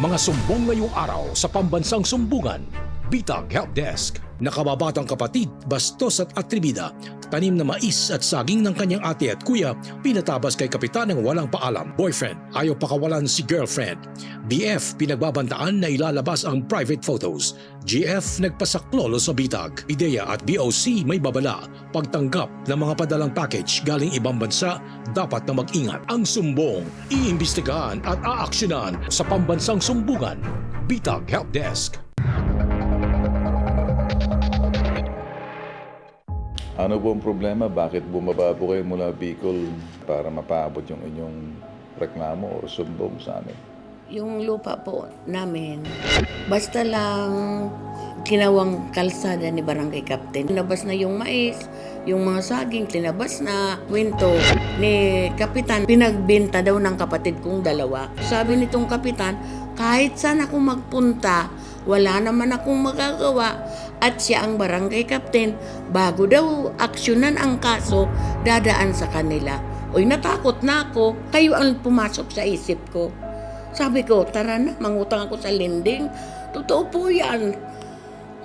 Mga sumbong ngayong araw sa pambansang sumbungan. Bitag Help Desk. Nakababatang kapatid, bastos at atribida, tanim na mais at saging ng kanyang ate at kuya, pinatabas kay kapitan ng walang paalam. Boyfriend, ayaw pakawalan si girlfriend. BF, pinagbabantaan na ilalabas ang private photos. GF, nagpasaklolo sa bitag. IDEA at BOC may babala. Pagtanggap ng mga padalang package galing ibang bansa, dapat na mag-ingat. Ang sumbong, iimbestigahan at aaksyonan sa pambansang sumbungan. Bitag Help Desk. Ano po ang problema? Bakit bumaba po kayo mula Bicol para mapaabot yung inyong reklamo o sumbong sa amin? Yung lupa po namin, basta lang ginawang kalsada ni Barangay Captain. Tinabas na yung mais, yung mga saging, tinabas na kwento ni Kapitan. Pinagbenta daw ng kapatid kong dalawa. Sabi nitong Kapitan, kahit saan ako magpunta, wala naman akong magagawa. At siya ang barangay captain, bago daw aksyonan ang kaso, dadaan sa kanila. Uy, natakot na ako. Kayo ang pumasok sa isip ko. Sabi ko, tara na, mangutang ako sa lending. Totoo po yan.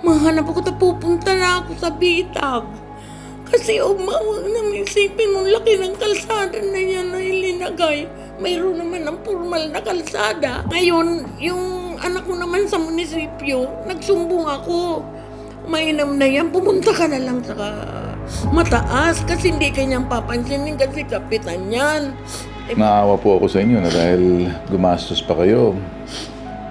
Mahanap ako na pupunta na ako sa bitag. Kasi umawag namin isipin mo, laki ng kalsada na yan na ilinagay. Mayroon naman ang formal na kalsada. Ngayon, yung anak ko naman sa munisipyo, nagsumbong ako. Mainam na yan, pumunta ka na lang sa mataas kasi hindi kanyang papansinin kasi kapitan yan. Naawa po ako sa inyo na dahil gumastos pa kayo.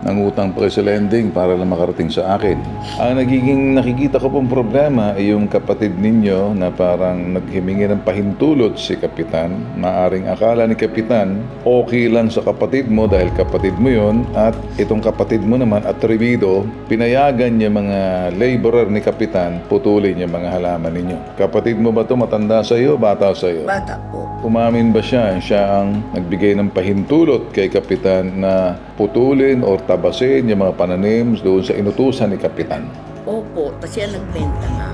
Nangutang pa kayo sa lending para lang makarating sa akin. Ang nagiging nakikita ko pong problema ay yung kapatid ninyo na parang naghimingi ng pahintulot si Kapitan. Maaring akala ni Kapitan, okay lang sa kapatid mo dahil kapatid mo yon, at itong kapatid mo naman, atrebido, pinayagan niya mga laborer ni Kapitan, putulin niya mga halaman ninyo. Kapatid mo ba to, matanda sa iyo, bata sa iyo? Bata po. Umamin ba siya ang nagbigay ng pahintulot kay Kapitan na putulin o tabasin yung mga pananim doon sa inutusan ni Kapitan? Opo, kasi siya nagbenta nga.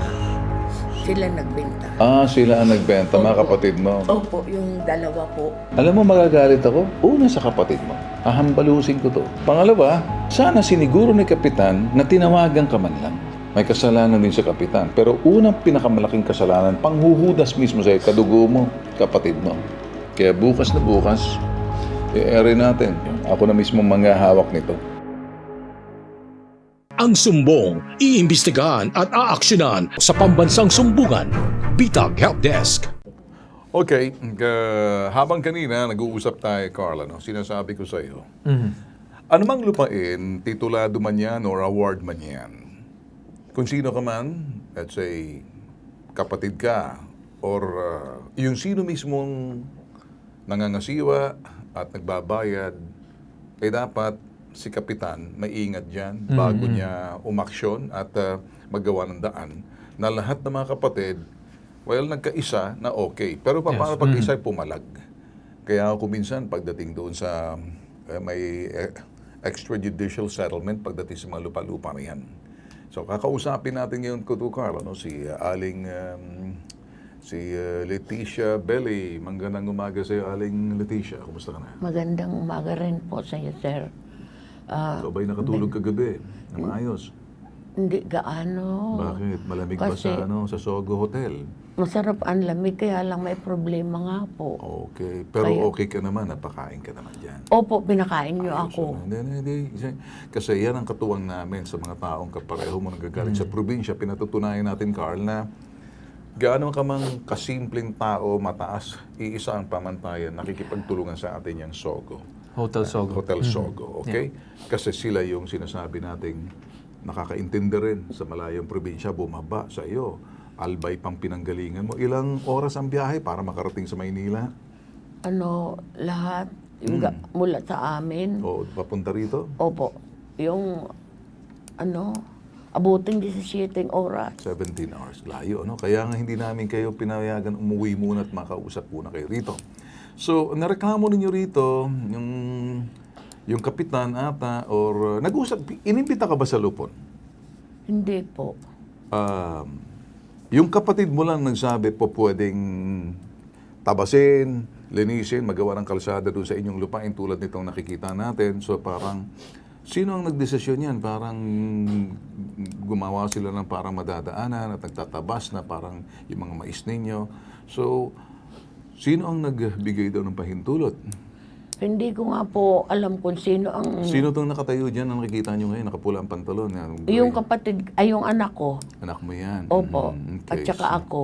Sila nagbenta. Sila ang nagbenta, mga kapatid mo. Opo, yung dalawa po. Alam mo, magagalit ako. Una sa kapatid mo. Ahambalusin ko to. Pangalawa, sana siniguro ni Kapitan na tinawagan ka man lang. May kasalanan din sa Kapitan. Pero unang pinakamalaking kasalanan, panghuhudas mismo sa kadugo mo, kapatid mo. Kaya bukas na bukas, i-ere natin. Ako na mismo manghahawak nito. Ang sumbong, iimbestigahan at aaksyonan sa pambansang sumbungan. Bitag Help Desk. Okay, habang kanina nag-uusap tayo, Carla, no? Sinasabi ko sa iyo, anumang lupain, titulado man yan or award man yan, kung sino ka man, let's say, kapatid ka, or yung sino mismong nangangasiwa at nagbabayad, ay dapat si Kapitan maingat dyan bago niya umaksyon at maggawa ng daan na lahat ng mga kapatid, well, nagkaisa na okay. Pero paano pag isa ay pumalag? Kaya ako minsan pagdating doon sa may extrajudicial settlement pagdating sa mga lupa-lupa na yan. So kakausapin natin ngayon ko to, Carl, no? Si Aling si Leticia Belli. Magandang umaga sa iyo, Aling Leticia. Kumusta ka na? Magandang umaga rin po sa iyo, sir. Ikaw ba'y nakatulog kagabi na maayos? Hindi gaano. Bakit? Malamig ba Kasi sa Sogo Hotel? masarap ang lamig, kaya lang may problema nga po. Okay. Pero okay ka naman, napakain ka naman dyan. Opo, pinakain niyo Ayos, ako. Hindi. Kasi yan ang katuwang namin sa mga taong kapareho mo nanggagaling sa probinsya. Pinatutunayan natin, Carl, na gaano ka mang kasimpleng tao, mataas, iisa ang pamantayan, nakikipagtulungan sa atin yung Sogo. Hotel Sogo. Hotel Sogo, okay? Kasi sila yung sinasabi nating nakakaintindi rin sa malayong probinsya, bumaba sa iyo. Albay pang pinanggalingan mo. Ilang oras ang biyahe para makarating sa Maynila? Lahat, yung mula sa amin. O papunta rito? Opo, yung, abuting 17 oras. 17 hours. Layo, no? Kaya nga hindi namin kayo pinayagan umuwi muna at makausap muna kayo rito. So, nareklamo ninyo rito, yung kapitan ata, or nag-usap, inimbita ka ba sa Lupon? Hindi po. Yung kapatid mo lang nagsabi po pwedeng tabasin, linisin, magawa ng kalsada doon sa inyong lupain tulad nitong nakikita natin. So parang Sino ang nagdesisyon yan? Parang gumawa sila ng parang madadaanan at nagtatabas na parang yung mga mais ninyo. So, sino ang nagbigay daw ng pahintulot? Hindi ko nga po alam kung sino ang... Sino itong nakatayo dyan na nakikita nyo ngayon? Nakapula ang pantalon. Yung kapatid, ay yung anak ko. Anak mo yan. Opo. Okay, At saka so- ako.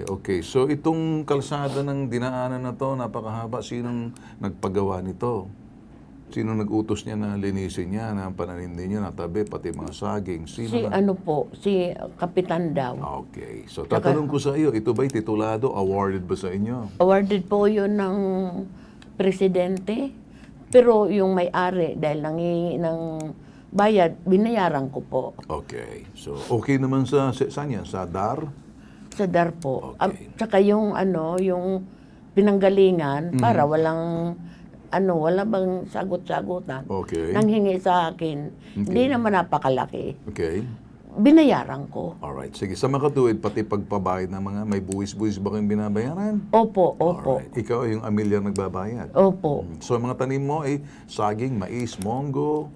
Okay. So, itong kalsada ng dinaanan na to, napakahaba. Sinong nagpagawa nito? Sino nag-utos niya na linisin niya, na pananim niya, na tabi, pati mga saging? Sino Si na? ano po, si Kapitan daw. Okay. So, tatanong ko sa iyo, ito ba'y titulado? Awarded ba sa inyo? Awarded po yun ng presidente. Pero yung may-ari, dahil nangihingi ng bayad, binayaran ko po. Okay. So, okay naman saan yan? Sa DAR? Sa DAR po. Okay. Tsaka yung ano, yung pinanggalingan, para walang, wala bang sagot-sagutan. Okay. Nanghingi sa akin. Hindi naman napakalaki. Okay. Binayaran ko. Alright. Sige. Sa makatuwid, pati pagpabayad ng mga may buwis-buwis ba kayong binabayaran? Opo, opo. Alright. Ikaw yung amilyar nagbabayad? Opo. So, ang mga tanim mo ay saging, mais, monggo,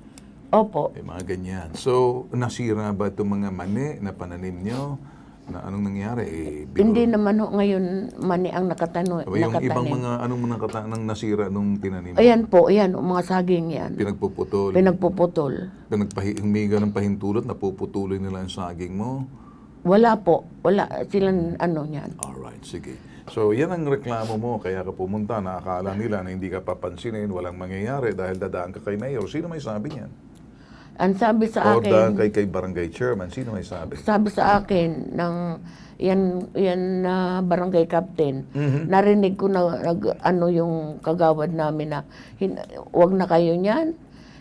Opo. mga ganyan. So, nasira ba itong mga mani na pananim nyo? Na anong nangyari? Hindi naman ho ngayon mani ang nakatanim. Yung ibang mga anong mga nang nasira nung tinanim mo? Ayan po, ayan, mga saging yan. Pinagpuputol. Pinagpuputol. Humiga ng pahintulot, napuputuloy nila ang saging mo. Wala po. Wala silang ano yan. Alright, sige. So, yan ang reklamo mo. Kaya ka pumunta, nakakala nila na hindi ka papansinin, walang mangyayari dahil dadaan ka kay Mayor. Sino may sabi niyan? Ang sabi sa O daan akin, kay barangay chairman, sino may sabi? sabi sa akin ng yan na barangay captain, narinig ko na yung kagawad namin na wag na kayo niyan.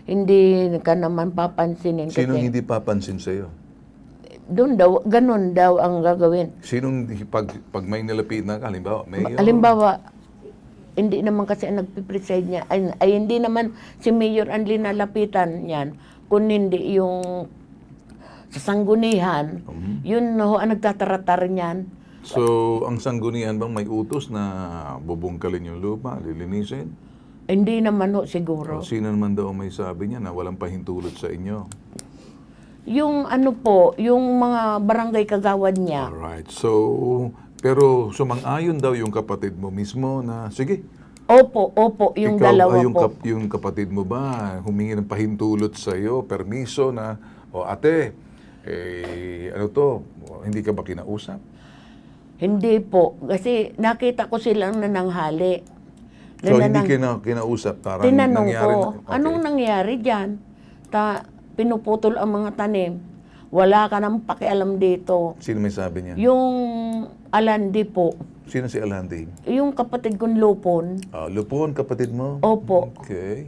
Hindi ka naman papansinin Sinong kasi hindi papansin sa'yo? doon daw, ganun daw ang gagawin. Sinong pag may nilapitan ka, halimbawa, Mayor? Halimbawa, hindi naman kasi ang nagpipreside niya, ay hindi naman si Mayor ang linalapitan niyan, kung hindi yung sa sanggunihan, yun ho ang nagtataratar niyan. So, ang sanggunian bang may utos na bubungkalin yung lupa, lilinisin? Hindi naman ho siguro. Sino naman daw may sabi niya na walang pahintulot sa inyo? Yung ano po, yung mga barangay kagawad niya, Alright. So, pero sumang-ayon daw yung kapatid mo mismo na, sige, opo, yung ikaw, dalawa yung, po. yung kapatid mo ba, humingi ng pahintulot sa iyo, permiso na, o ate, ano to, hindi ka ba kinausap? Hindi po, kasi nakita ko silang nananghali. So, hindi kinausap, parang Tinanong nangyari ko, anong nangyari dyan? Pinuputol ang mga tanim. Wala ka nang pakialam dito. Sino may sabi niya? Yung Alandi po, Sino si Alandi? yung kapatid kong Lupon, Lupon, kapatid mo? opo, Okay.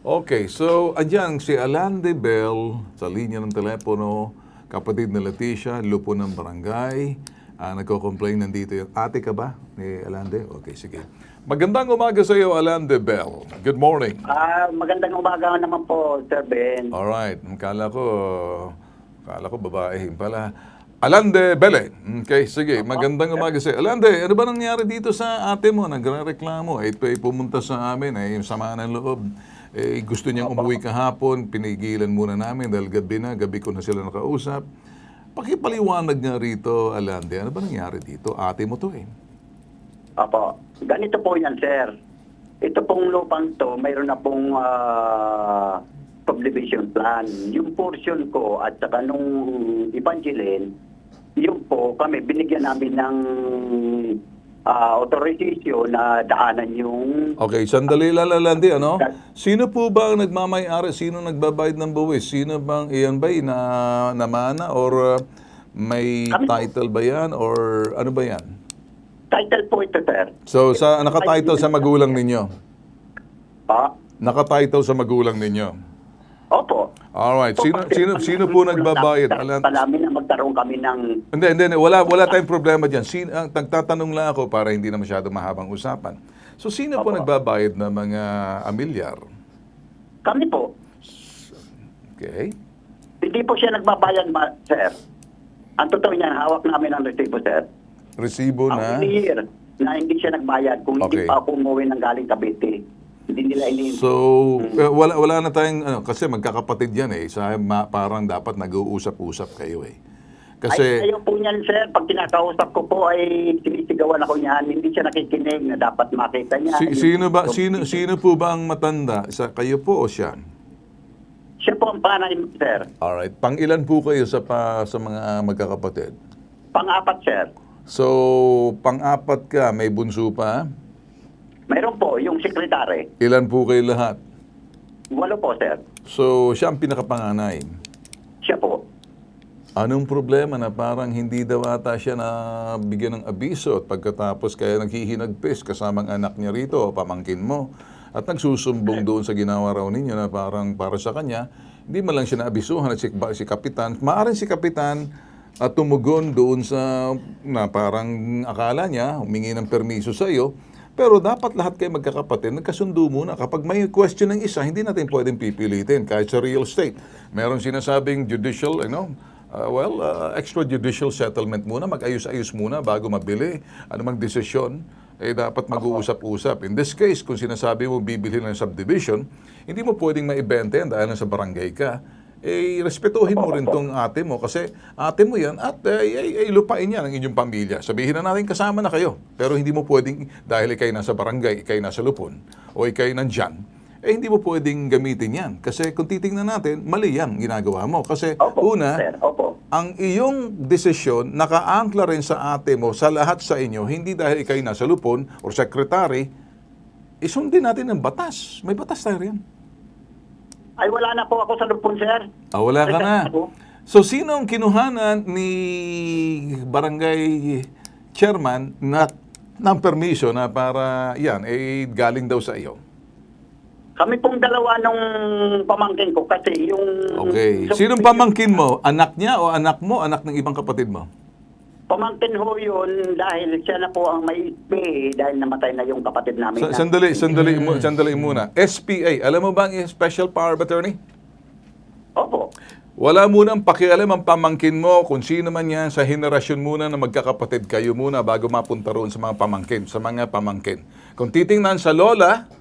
Okay, so andyan si Alande Bell sa linya ng telepono, kapatid ni Leticia, Lupon ng barangay. Nagko-complain nandito yung ate ka ba ni Alande? Okay, sige. Magandang umaga sa iyo, Alande Bell. Good morning. Magandang umaga naman po, Sir Ben. Alright, kala ko babae pala. Alande Belle. Okay, sige. Magandang umaga sa iyo. Alande, ano ba nangyari dito sa ate mo? Nagrereklamo. Pumunta sa amin, yung sama ng loob. Gusto niyang umuwi kahapon, pinigilan muna namin dahil gabi ko na sila nakausap. Pakipaliwanag nga rito, Alande, ano ba nangyari dito? Ate mo to eh. Opo. Ganito po yan, Sir. Ito pong lupang to, mayroon na pong subdivision plan. Yung portion ko at saka nung Evangeline, yun po, kami binigyan namin ng authorization na daanan yung... Okay, sandali lang, Alande, ano? Sino po ba ang nagmamay-ari? Sino nagbabayad ng buwis? Sino bang iyan ba na namana or may title ba yan or ano ba yan? Title po ito, Sir. So, naka-title sa magulang ninyo? Naka-title sa magulang ninyo? Opo. Alright, sino po nagbabayad? Namin na magkaroon kami ng... Hindi, wala tayong problema dyan. Nagtatanong lang ako para hindi na masyado mahabang usapan. So, sino po nagbabayad ng mga amilyar? Kami po. Okay. Hindi po siya nagbabayad, Sir. Ang totoo niyan, hawak namin ang resibo, Sir. Resibo na? Ang clear na hindi siya nagbayad kung Okay. hindi pa ako umuwi ng galing Cavite. Hindi nila iniintindi. So, wala na tayong, kasi magkakapatid yan eh. Parang dapat nag-uusap-usap kayo eh. Kasi, Ayaw po niyan, sir. Pag kinakausap ko po ay sinisigawan ako niyan. Hindi siya nakikinig na dapat makita niya. sino po ba ang matanda? Kayo po o siya? Siya po ang panay, sir. Alright. Pang-ilan po kayo sa mga magkakapatid? Pang-apat, sir. So, pang-apat ka, may bunso pa? Mayroon po, yung sekretary. Ilan po kayo lahat? 8 po, sir. So, siya ang pinakapanganay. Siya po. Anong problema na parang hindi daw ata siya na bigyan ng abiso at pagkatapos kaya naghihinagpis kasamang anak niya rito o pamangkin mo at nagsusumbong doon sa ginawa raw ninyo na parang para sa kanya, hindi man lang siya naabisuhan at si Kapitan. Maaring si Kapitan at tumugon doon sa na parang akala niya, humingi ng permiso sa iyo. Pero dapat lahat kayo magkakapatid, nagkasundo muna. Kapag may question ng isa, hindi natin pwedeng pipilitin. Kahit sa real estate, meron sinasabing judicial, extrajudicial settlement muna, mag-ayos-ayos muna bago mabili. Ano mang desisyon, dapat mag-uusap-usap. In this case, kung sinasabi mo bibili ng subdivision, hindi mo pwedeng maibenta yan dahil nasa barangay ka. Respetuhin mo rin tong ate mo kasi ate mo yan at lupain yan ang inyong pamilya. Sabihin na natin kasama na kayo. Pero hindi mo pwedeng, dahil ikay nasa barangay, ikay nasa lupon, o ikay nandyan, hindi mo pwedeng gamitin yan. Kasi kung titingnan natin, mali yan ginagawa mo. Kasi Sir. ang iyong desisyon nakaangkla rin sa ate mo, sa lahat sa inyo, hindi dahil ikay nasa lupon o secretary, isundin natin ang batas. May batas tayo rin. Ay, wala na po ako sa lupon, sir. Wala ka na. So, sino ang kinuhanan ni barangay chairman ng permiso na para yan, galing daw sa iyo? Kami pong dalawa nung pamangkin ko kasi yung... Okay. Sinong pamangkin mo? Anak niya o anak mo? Anak ng ibang kapatid mo? Pamangkin ho yun dahil siya na po ang may SPA dahil namatay na yung kapatid namin. Sandali muna. SPA, alam mo ba ang Special Power of Attorney? Opo. Wala munang pakialam ang pamangkin mo kung sino man yan sa henerasyon muna na magkakapatid kayo muna bago mapunta roon sa mga pamangkin. Kung titingnan sa lola,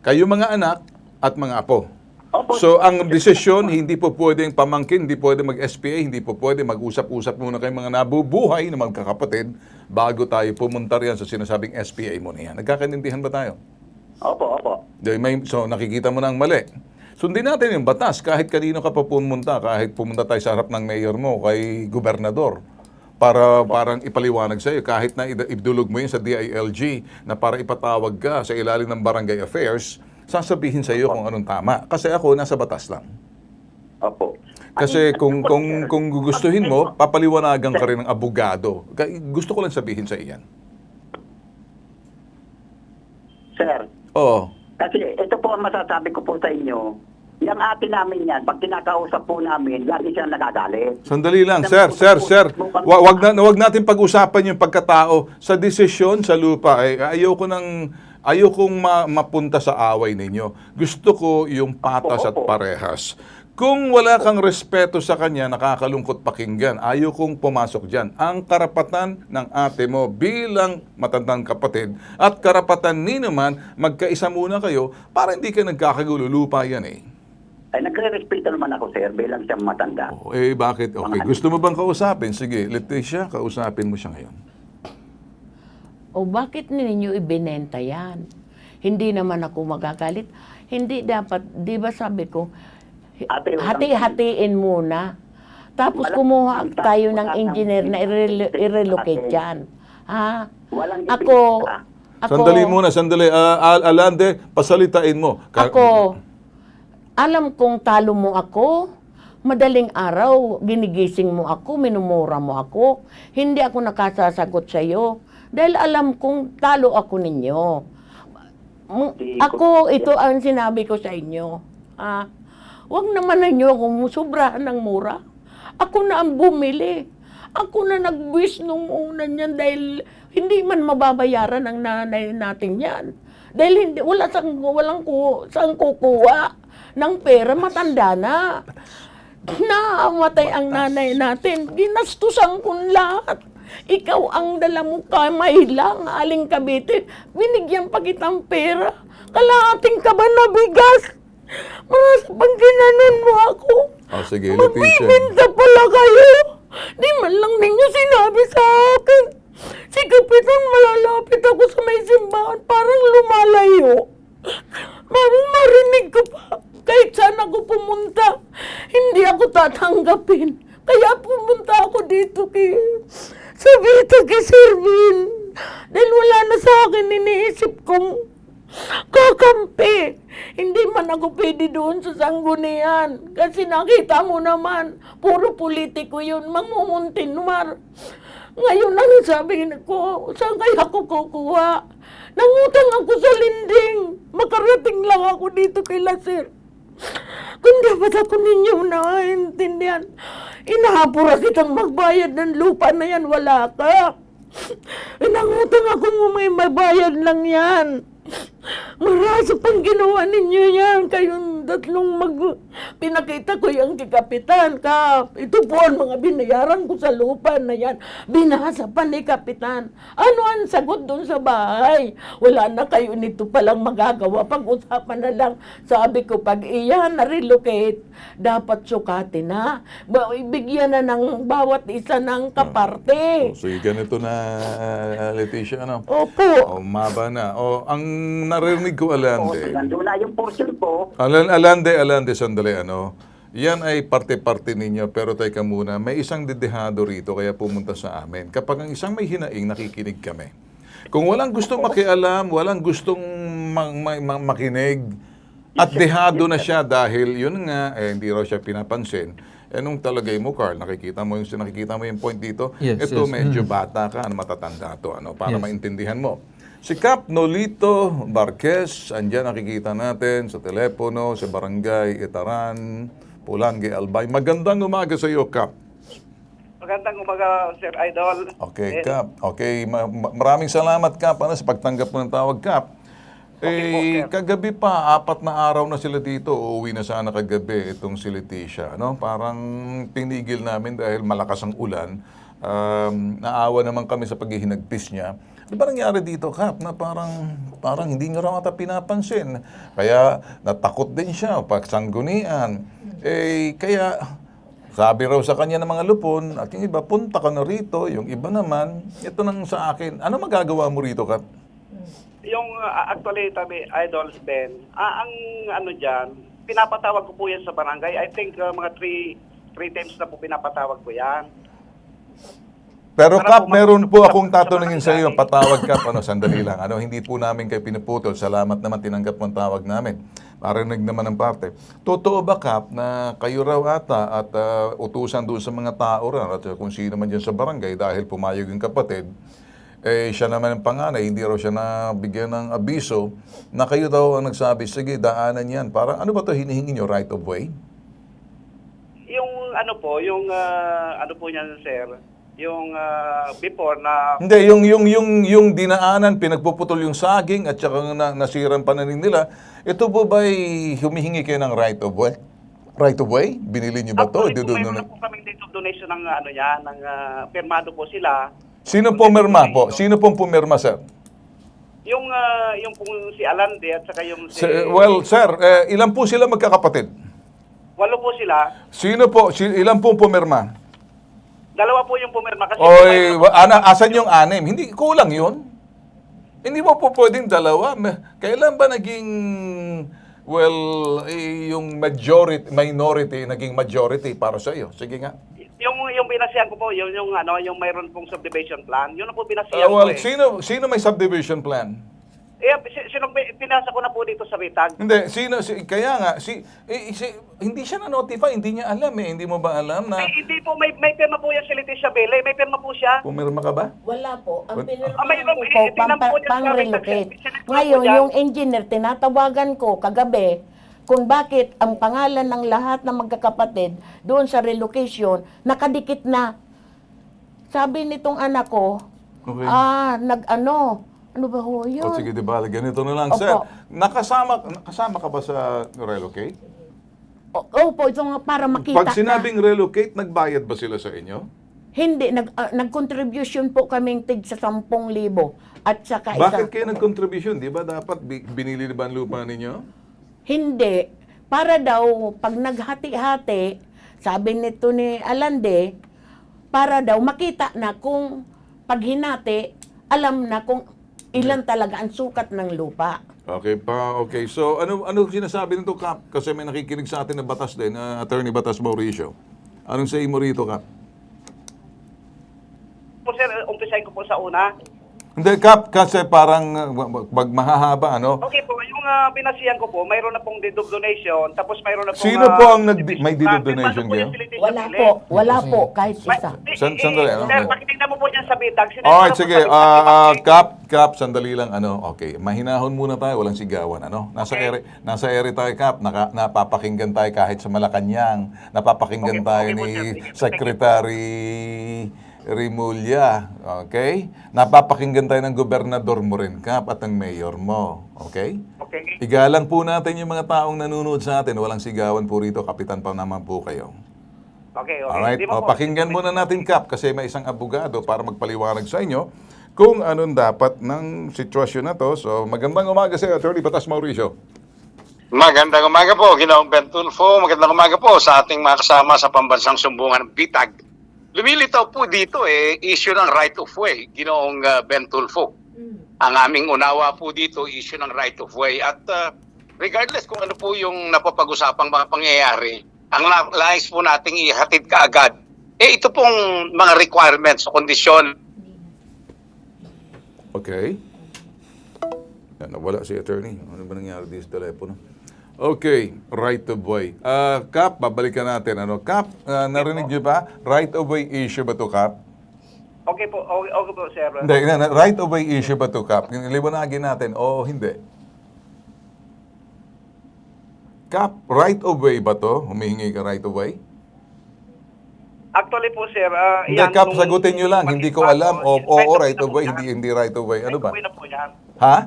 kayo mga anak at mga apo. Opo. So, ang desisyon, hindi po pwedeng pamangkin, hindi pwede mag-SPA, hindi po pwede mag-usap-usap muna kayong mga nabubuhay na magkakapatid bago tayo pumunta riyan sa sinasabing SPA mo na yan. Nagkakaintindihan ba tayo? Opo. So, nakikita mo na ang mali. Sundin natin yung batas kahit kanino ka pa pumunta, kahit pumunta tayo sa harap ng mayor mo, kay gobernador, para parang ipaliwanag sa iyo, kahit na idulog mo yun sa DILG na para ipatawag ka sa ilalim ng barangay affairs, sasabihin sa iyo kung anong tama. Kasi ako, nasa batas lang. Opo. Kasi kung gugustuhin mo, papaliwanagan ka rin ng abogado. Gusto ko lang sabihin sa iyan. Sir, Oo. kasi ito po ang masasabi ko po sa inyo. Yung ate namin yan, pag kinakausap po namin, lagi siyang nagagalit. Sandali lang, sir. Wag natin pag-usapan yung pagkatao sa desisyon sa lupa. Ayokong mapunta sa away ninyo. Gusto ko yung patas at parehas. Kung wala kang respeto sa kanya, nakakalungkot pakinggan. Ayokong pumasok dyan. Ang karapatan ng ate mo bilang matandang kapatid at karapatan ni naman, magkaisa muna kayo para hindi ka nagkakagulo. Lupa yan eh. Ay, nagre-respeto naman ako, sir, bilang siyang matanda. Bakit? Okay. Gusto mo bang kausapin? Sige, Leticia, kausapin mo siya ngayon. Bakit ninyo ibinenta yan? Hindi naman ako magagalit. Hindi dapat, di ba sabi ko, hati-hatiin muna. Tapos kumuha tayo ng engineer na i-relocate yan. Ha? Ako, Sandali. Alande, pasalitain mo. Alam kong talo mo ako. Madaling araw, ginigising mo ako, minumura mo ako. Hindi ako nakasasagot sa iyo. Dahil alam kong talo ako ninyo. Ito ang sinabi ko sa inyo. Huwag naman ninyo akong sobrahan ng mura. Ako na ang bumili. Ako na nag-wish nung una niyan dahil hindi man mababayaran ng nanay natin yan. Dahil walang saan kukuha ng pera, matanda na. Naamatay ang nanay natin. Ginastusan ko lahat. Ikaw ang dala mo kamay lang, Aling Cavite. Binigyan pa kitang pera. kalahating kaban na bigas. Mga pang ginanon mo ako. Sige, Leticia. Magbibinta pala kayo. Di man lang ninyo sinabi sa akin. Si Kapitan, malalapit ako sa may simbahan, parang lumalayo. Parang marinig ko pa. Kahit saan ako pumunta, hindi ako tatanggapin. Kaya pumunta ako dito kay Sir Vin. Dahil wala na sa akin, iniisip kong kakampi. Hindi man ako pwede doon sa sanggunian. Kasi nakita mo naman, puro politiko yun, mangunguntinwar. Ngayon ang sabi ko, saan kaya ako kukuha? Nangutang ako sa linding. Makarating lang ako dito kay Sir. Kung dapat ako ninyo naiintindihan, inahapura kitang magbayad ng lupa na yan, wala ka. Nangutang ako may mabayad lang yan. Marasa pang ginawa ninyo yan. Kayong tatlong pinakita ko yung Kapitan. Ito po ang mga binayaran ko sa lupa na yan. Binasa pa ni Kapitan. Ano ang sagot doon sa bahay? Wala na kayo nito palang magagawa. Pag-usapan na lang. Sabi ko, pag iyan na-relocate, dapat sukatin na. Ibigyan na ng bawat isa ng kaparte. So, ganito na, Leticia, ano? Opo. Maba na. Ang narinig ko, Alande. Nandun na yung portion ko. Alande, sandali, ano? Yan ay parte-parte ninyo, pero teka muna, may isang dedehado rito, kaya pumunta sa amin. Kapag ang isang may hinaing, nakikinig kami. Kung walang gustong makialam, walang gustong makinig, at dehado na siya dahil yun nga, hindi raw siya pinapansin. Nung talagay mo, Carl, nakikita mo yung point dito, Yes, ito yes. medyo bata ka, matatanda to, para Yes. maintindihan mo. Si Cap Nolito Barquez, andyan nakikita natin sa telepono, sa barangay Itaran, Pulangi, Albay. Magandang umaga sa iyo, Cap. Magandang umaga, Sir Idol. Okay, Cap. Okay, maraming salamat, Cap, sa pagtanggap mo ng tawag, Cap. Okay po, sir. Kagabi pa, 4 na araw na sila dito. Uuwi na sana kagabi itong si Leticia. No? Parang tinigil namin dahil malakas ang ulan. Naawa naman kami sa paghihinagpis niya. Ano ba nangyari dito, Cap, na parang hindi nyo raw ata pinapansin? Kaya natakot din siya, pagsanggunian. Kaya sabi raw sa kanya ng mga lupon, at yung iba, punta ka na rito. Yung iba naman, ito nang sa akin. Ano magagawa mo rito, Cap? Yung actually, tabi, Idols, Ben, ang ano dyan, pinapatawag ko po yan sa barangay. I think mga three times na po pinapatawag ko yan. Pero Para Cap, po meron po akong sa tatanungin sa iyo, barangay. patawag Cap, sandali lang. Hindi po namin kayo pinuputol. Salamat naman tinanggap mo ang tawag namin. Marinig naman ang parte. Totoo ba, Cap, na kayo raw ata at utusan doon sa mga tao raw at kung sino man dyan sa barangay dahil pumayag yung kapatid, siya naman ang panganay, hindi raw siya nabigyan ng abiso na kayo daw ang nagsabi, sige, daanan yan. Parang ano ba ito hinihingi nyo, right of way? Yung ano po, ano po niyan, Sir, yung before na... Hindi, yung dinaanan, pinagpuputol yung saging at saka nasiran pananim nila, ito po ba'y humihingi kayo ng right of way? Right of way? Binili niyo ba ito? Actually po, mayroon na po kaming date of donation ng ano yan, ng pirmado po sila. Sino pumirma po? Sino pong pumirma, sir? Yung pong si Alande at saka yung si... Well, sir, ilan po sila magkakapatid? 8 po sila. Ilan pong pumirma? 2 po yung pumirma kasi... Asan yung 6? Hindi, kulang yun. Hindi mo po pwedeng 2. Kailan ba naging, yung minority, naging majority para sa iyo? Sige nga. Yung binasihan ko po, yung mayroon pong subdivision plan, yun na po binasihan ko eh. Sino may subdivision plan? Pinasa ko na po dito sa Ritag. Hindi, kaya nga, hindi siya na-notify, hindi niya alam eh. Hindi mo ba alam na Hindi po, may pirma po yan si Leticia Bele, may pirma po siya. pumirma ka ba? Wala po. Ang mayroon, pinirmahan ko po, tinampo niya sa pang-relocate. Sinexport ko Ngayon, dyan. yung engineer, tinatawagan ko kagabi kung bakit ang pangalan ng lahat ng magkakapatid doon sa relocation, nakadikit na. Sabi nitong anak ko, Okay. ano ba ho yun? O sige, di ba? Ganito na lang, Opo. sir. Nakasama ka ba sa relocate? Opo, ito nga para makita Pag sinabing relocate, nagbayad ba sila sa inyo? Hindi, nag-contribution po kaming tig sa 10,000 at saka Bakit kayo nag-contribution? Di ba dapat binili ba ang lupa ninyo? Hindi. Para daw, pag naghati-hati, sabi nito ni Alande, para daw makita na kung pag hinati, alam na kung ilan talaga ang sukat ng lupa. Okay pa, okay. So, ano sinasabi nito, Kap? Kasi may nakikinig sa atin na batas din, Attorney Batas Mauricio. Anong say mo rito, Kap? Po sir, umpisahin ko po sa una. Hindi, Kap, kasi parang pag mahahaba, ano? Okay po, yung binasihan ko po, mayroon na pong deed of donation, tapos mayroon na pong... Sino po ang may deed of donation kayo? Wala po, kahit isa. Sandali, ano? Sir, pakitignan mo po dyan sa bitag. Alright, sige. Kap, sandali lang. Okay, mahinahon muna tayo. Walang sigawan. Nasa ere tayo, Kap. Napapakinggan tayo kahit sa Malacanang. Napapakinggan tayo ni Secretary Rimulya. Okay? Napapakinggan tayo ng gobernador mo rin, Kap, at ng mayor mo. Okay? Okay. Igalang po natin yung mga taong nanonood sa atin. Walang sigawan po rito. Kapitan pa naman po kayo. Okay. Alright, Di ba po? pakinggan muna natin, Kap, kasi may isang abogado para magpaliwanag sa inyo kung anong dapat ng sitwasyon na to. So, magandang umaga sa Attorney Batas Mauricio. Magandang umaga po, Ginoong Ben Tulfo. Magandang umaga po sa ating mga kasama sa Pambansang Sumbungan ng Bitag. Lumilitaw po dito issue ng right of way, Ginoong Ben Tulfo. Ang aming unawa po dito, issue ng right of way. At regardless kung ano po yung napapag-usapang mga pangyayari, ang nais po nating ihatid kaagad, ito pong mga requirements o kondisyon. Okay. Yan, nawala si Attorney. Ano ba nangyari dito sa telepono? Okay, right of way. Kap, babalikan natin. Kap, narinig niyo ba? Right of way issue ba to, Kap? Okay po, okay po, sir. Hindi, right of way issue ba to, Kap? Liwanagin natin, o hindi? Kap, right of way ba to? Humihingi ka right of way? Actually po, sir, Hindi, Kap, sagutin nyo lang. Hindi ko alam. Oo, right of way, hindi right of way. Ano ba? Right of way na po yan. Ha?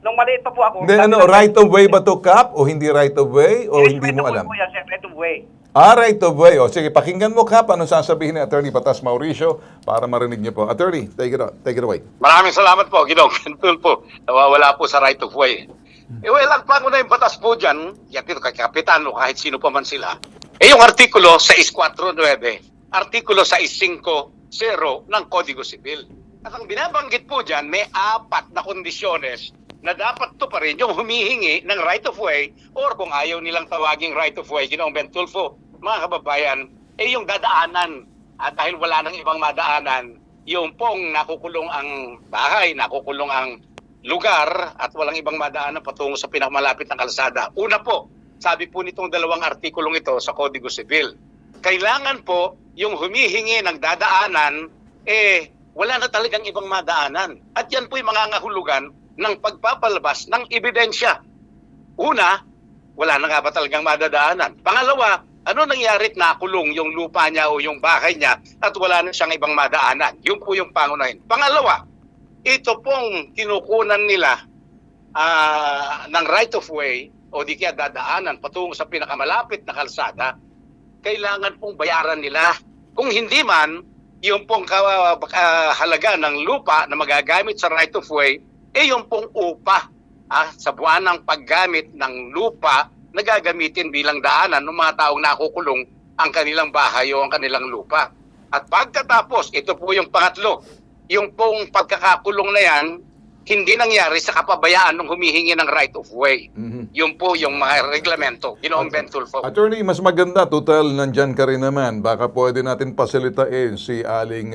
Nung maliit pa po ako... Hindi, right of way ba to, Kap? O hindi right of way? O hindi mo alam? Right of way po yan, sir. Right of way. Right of way. O, sige, pakinggan mo, Kap. Anong sasabihin ni Attorney Batas Mauricio para marinig niyo po. Attorney, take it away. Maraming salamat po, Ginoong Ben Tulfo. Nawawala po sa right of way. Ang pangunay yung batas po dyan, yatid kay Kapitan o kahit sino pa man sila, yung artikulo 649, artikulo 650 ng Kodigo Sibil. At ang binabanggit po dyan, may 4 na kondisyones na dapat to pa rin yung humihingi ng right of way or kung ayaw nilang tawaging right of way, Ginoong Ben Tulfo, mga kababayan, yung dadaanan. At dahil wala nang ibang madaanan, yung pong nakukulong ang bahay, nakukulong ang lugar at walang ibang madaanan patungo sa pinakamalapit na kalsada. Una po, sabi po nitong 2 artikulong ito sa Kodigo Sibil, kailangan po yung humihingi ng dadaanan, wala na talagang ibang madaanan. At yan po yung mga ngahulugan ng pagpapalabas ng ebidensya. Una, wala na nga ba talagang madadaanan? Pangalawa, ano nangyarit nakulong yung lupa niya o yung bahay niya at wala na siyang ibang madaanan? Yun po yung pangunahin. Pangalawa, ito pong kinukunan nila ng right of way o di kaya dadaanan patungo sa pinakamalapit na kalsada, kailangan pong bayaran nila. Kung hindi man, yung pong halaga ng lupa na magagamit sa right of way, yung pong upa sa buwan ng paggamit ng lupa na gagamitin bilang daanan ng mga taong nakukulong ang kanilang bahay o ang kanilang lupa. At pagkatapos, ito po yung pangatlo, yung pong pagkakakulong na yan, hindi nangyari sa kapabayaan ng humihingi ng right of way. Yun po yung mga reglamento. Ginoong Ben Tulfo. Attorney, mas maganda, total, nandyan ka rin naman. Baka pwede natin pasalitain si Aling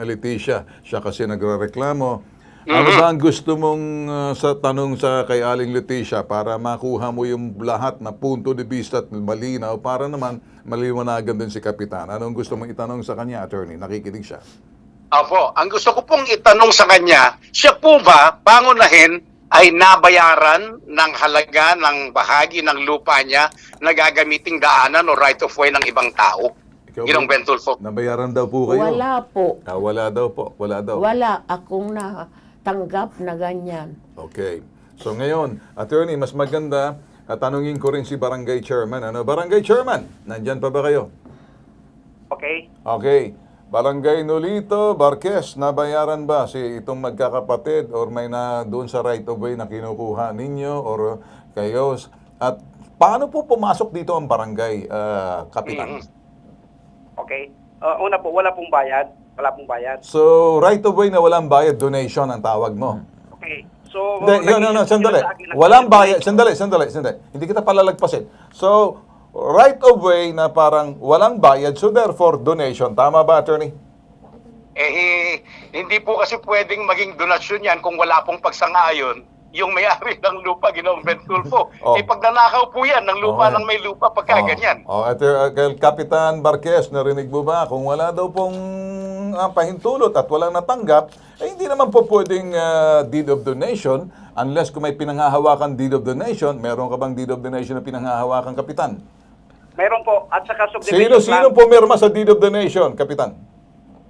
Leticia. Siya kasi nagrereklamo. Ano ba ang gusto mong sa tanong sa kay Aling Leticia para makuha mo yung lahat na punto de vista at malinaw para naman maliwanagan din si Kapitan? Anong gusto mong itanong sa kanya, Attorney? Nakikinig siya. Opo, ang gusto ko pong itanong sa kanya, siya po ba, pangunahin, ay nabayaran ng halaga ng bahagi ng lupa niya na gagamiting daanan o right of way ng ibang tao? Ginoong Ben Tulfo. Nabayaran daw po kayo? Wala po. Wala daw po. Wala daw. Wala akong natanggap na ganyan. Okay. So ngayon, Attorney, mas maganda, tanungin ko rin si Barangay Chairman. Barangay Chairman, nandyan pa ba kayo? Okay. Okay. Barangay Nolito, Marquez, nabayaran ba si itong magkakapatid or may na doon sa right of way na kinukuha ninyo or kayo? At paano po pumasok dito ang barangay, Kapitan? Okay. Una po, wala pong bayad. Wala pong bayad. So, right of way na walang bayad, donation ang tawag mo. Okay. So, Hindi, no, sandali. Walang bayad, sandali. Hindi kita palalagpasin. So, right of way na parang walang bayad, so therefore, donation. Tama ba, attorney? Hindi po kasi pwedeng maging donasyon yan kung wala pong pagsang-ayon yung may-ari ng lupa, Ginoong Ben Tulfo. Oh. Pag nanakaw po yan ng lupa Okay. ng may lupa pagka ganyan. Kapitan Marquez, narinig mo ba? Kung wala daw pong pahintulot at walang natanggap, hindi naman po pwedeng deed of donation unless kung may pinanghahawakan deed of donation. Meron ka bang deed of donation na pinanghahawakan, Kapitan? Meron po. At saka subdivision Sino plan. pumirma sa deed of donation, Kapitan?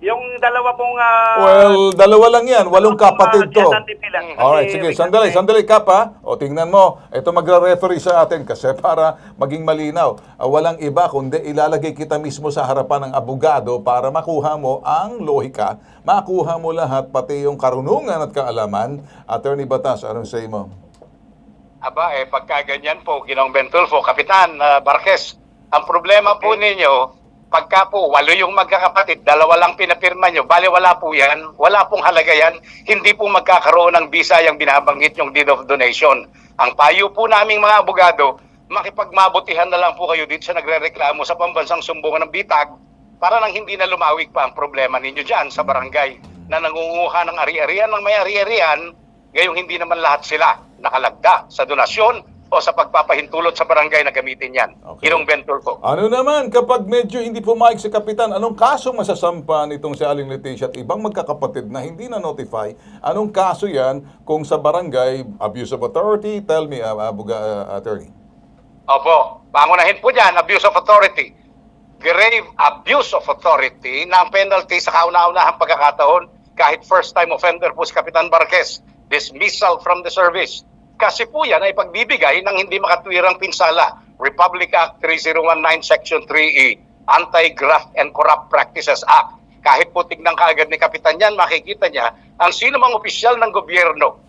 Yung dalawa pong... Well, dalawa lang yan. Walong kapatid to. Lang. Alright, sige. Sandali, Kap, ha? O, tingnan mo. Ito magre-referee sa atin kasi para maging malinaw. Walang iba kundi ilalagay kita mismo sa harapan ng abogado para makuha mo ang lohika, makuha mo lahat, pati yung karunungan at kaalaman. Attorney Batas, anong say mo? Aba, pagka ganyan po, Ginoong Ben Tulfo, Kapitan Marquez, ang problema po ninyo, pagka po, 8 yung magkakapatid, 2 lang pinapirma nyo, bali wala po yan, wala pong halaga yan, hindi po magkakaroon ng visa yung binabanggit yung deed of donation. Ang payo po naming mga abogado, makipagmabutihan na lang po kayo dito sa nagrereklamo sa pambansang sumbungan ng bitag para nang hindi na lumawig pa ang problema ninyo dyan sa barangay na nangunguha ng ari-arian ng may ari-arian, ngayong hindi naman lahat sila nakalagda sa donasyon o sa pagpapahintulot sa barangay na gamitin yan. Okay. Ginoong Ben Tulfo. Ano naman kapag medyo hindi pumayag si Kapitan, anong kaso masasampa nitong si Aling Leticia at ibang magkakapatid na hindi na-notify? Anong kaso yan kung sa barangay, abuse of authority? Tell me, attorney. Opo, pangunahin po dyan, abuse of authority. Grave abuse of authority na ang penalty sa kauna-unahang pagkakataon kahit first-time offender po si Kapitan Marquez, dismissal from the service. Kasi po yan ay pagbibigay ng hindi makatwirang pinsala. Republic Act 3019 Section 3E, Anti-Graft and Corrupt Practices Act. Kahit po tignan kaagad ni Kapitan yan, makikita niya ang sino mang opisyal ng gobyerno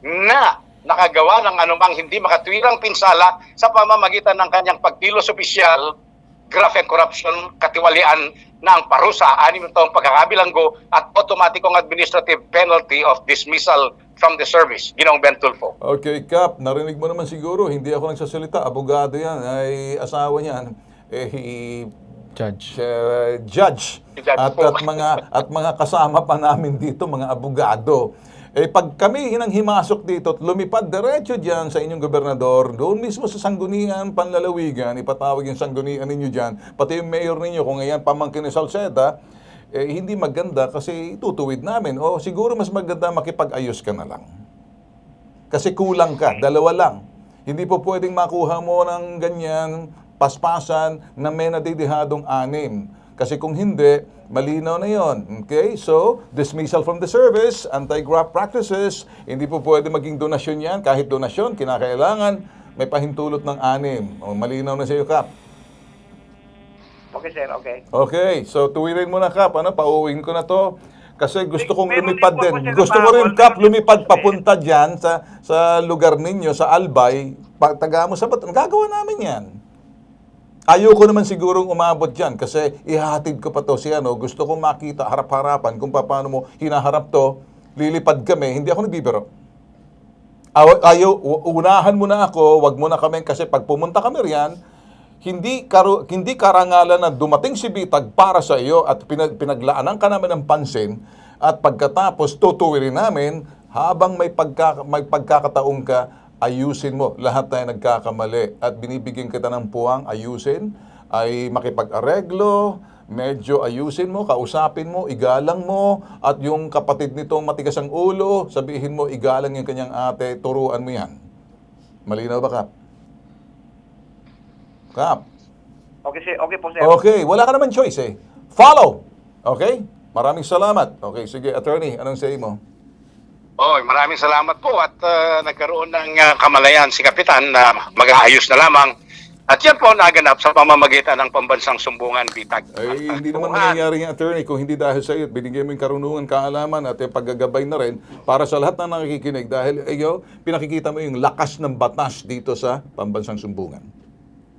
na nakagawa ng anumang hindi makatwirang pinsala sa pamamagitan ng kanyang pagkilos opisyal, graft and corruption, katiwalian ng parusa, 6 taong pagkakabilanggo at automatikong administrative penalty of dismissal from the service. Ginoong Ben Tulfo. Okay, Kap, narinig mo naman siguro, hindi ako nagsasalita, abogado yan, ay asawa niyan, Judge. judge. Judge At, po. at mga kasama pa namin dito, mga abogado. Pag kami hinanghimasok dito at lumipad diretso dyan sa inyong gobernador, doon mismo sa Sangguniang Panlalawigan, ipatawag yung Sanggunian ninyo dyan, pati yung mayor ninyo, kung ngayon pamangkin ni Salceda, hindi maganda kasi itutuwid namin. O siguro mas maganda makipag-ayos ka na lang. Kasi kulang ka, 2 lang. Hindi po pwedeng makuha mo ng ganyan, paspasan na may nadidihadong 6. Kasi kung hindi, malinaw na yon. Okay? So, dismissal from the service, anti-graft practices, hindi po pwede maging donasyon yan. Kahit donasyon, kinakailangan may pahintulot ng 6. O, malinaw na sa iyo, Kap. Okay, sir. Okay. Okay, so tuwirin mo na, Kap. Pauuwiin ko na to. Kasi gusto kong Meron lumipad din po din. ako, sir, Gusto ko rin, na- Kap, lumipad papunta dyan sa lugar ninyo, sa Albay. Taga mo sa Bataan. Gagawa namin yan. Ayoko naman sigurong umabot dyan kasi ihahatid ko pa to si ano. Gusto kong makita harap-harapan kung paano mo hinaharap to. Lilipad kami. Hindi ako nagbibiro. Unahan mo na ako. Wag mo na kami kasi pag pumunta kami riyan, hindi karangalan na dumating si Bitag para sa iyo at pinaglaanan ka namin ng pansin at pagkatapos tutuwirin namin habang may pagkakataong ka, ayusin mo. Lahat tayo nagkakamali at binibigyan kita ng puwang ayusin, ay makipag-areglo, medyo ayusin mo, kausapin mo, igalang mo, at yung kapatid nitong matigas ang ulo, sabihin mo, igalang yung kanyang ate, turuan mo yan. Malinaw ba, Kap? Kap? Okay, sir. Okay po, sir. Okay, wala ka naman choice eh. Follow! Okay? Maraming salamat. Okay, sige, attorney, anong say mo? Maraming salamat po at nagkaroon ng kamalayan si Kapitan na mag-aayos na lamang At yan po naganap sa pamamagitan ng Pambansang Sumbungan Bitag. Ay, hindi naman nangyayari yung attorney kung hindi dahil sa iyo. Binigyan mo yung karunungan, kaalaman at yung paggagabay na rin para sa lahat na nakikinig dahil pinakikita mo yung lakas ng batas dito sa Pambansang Sumbungan.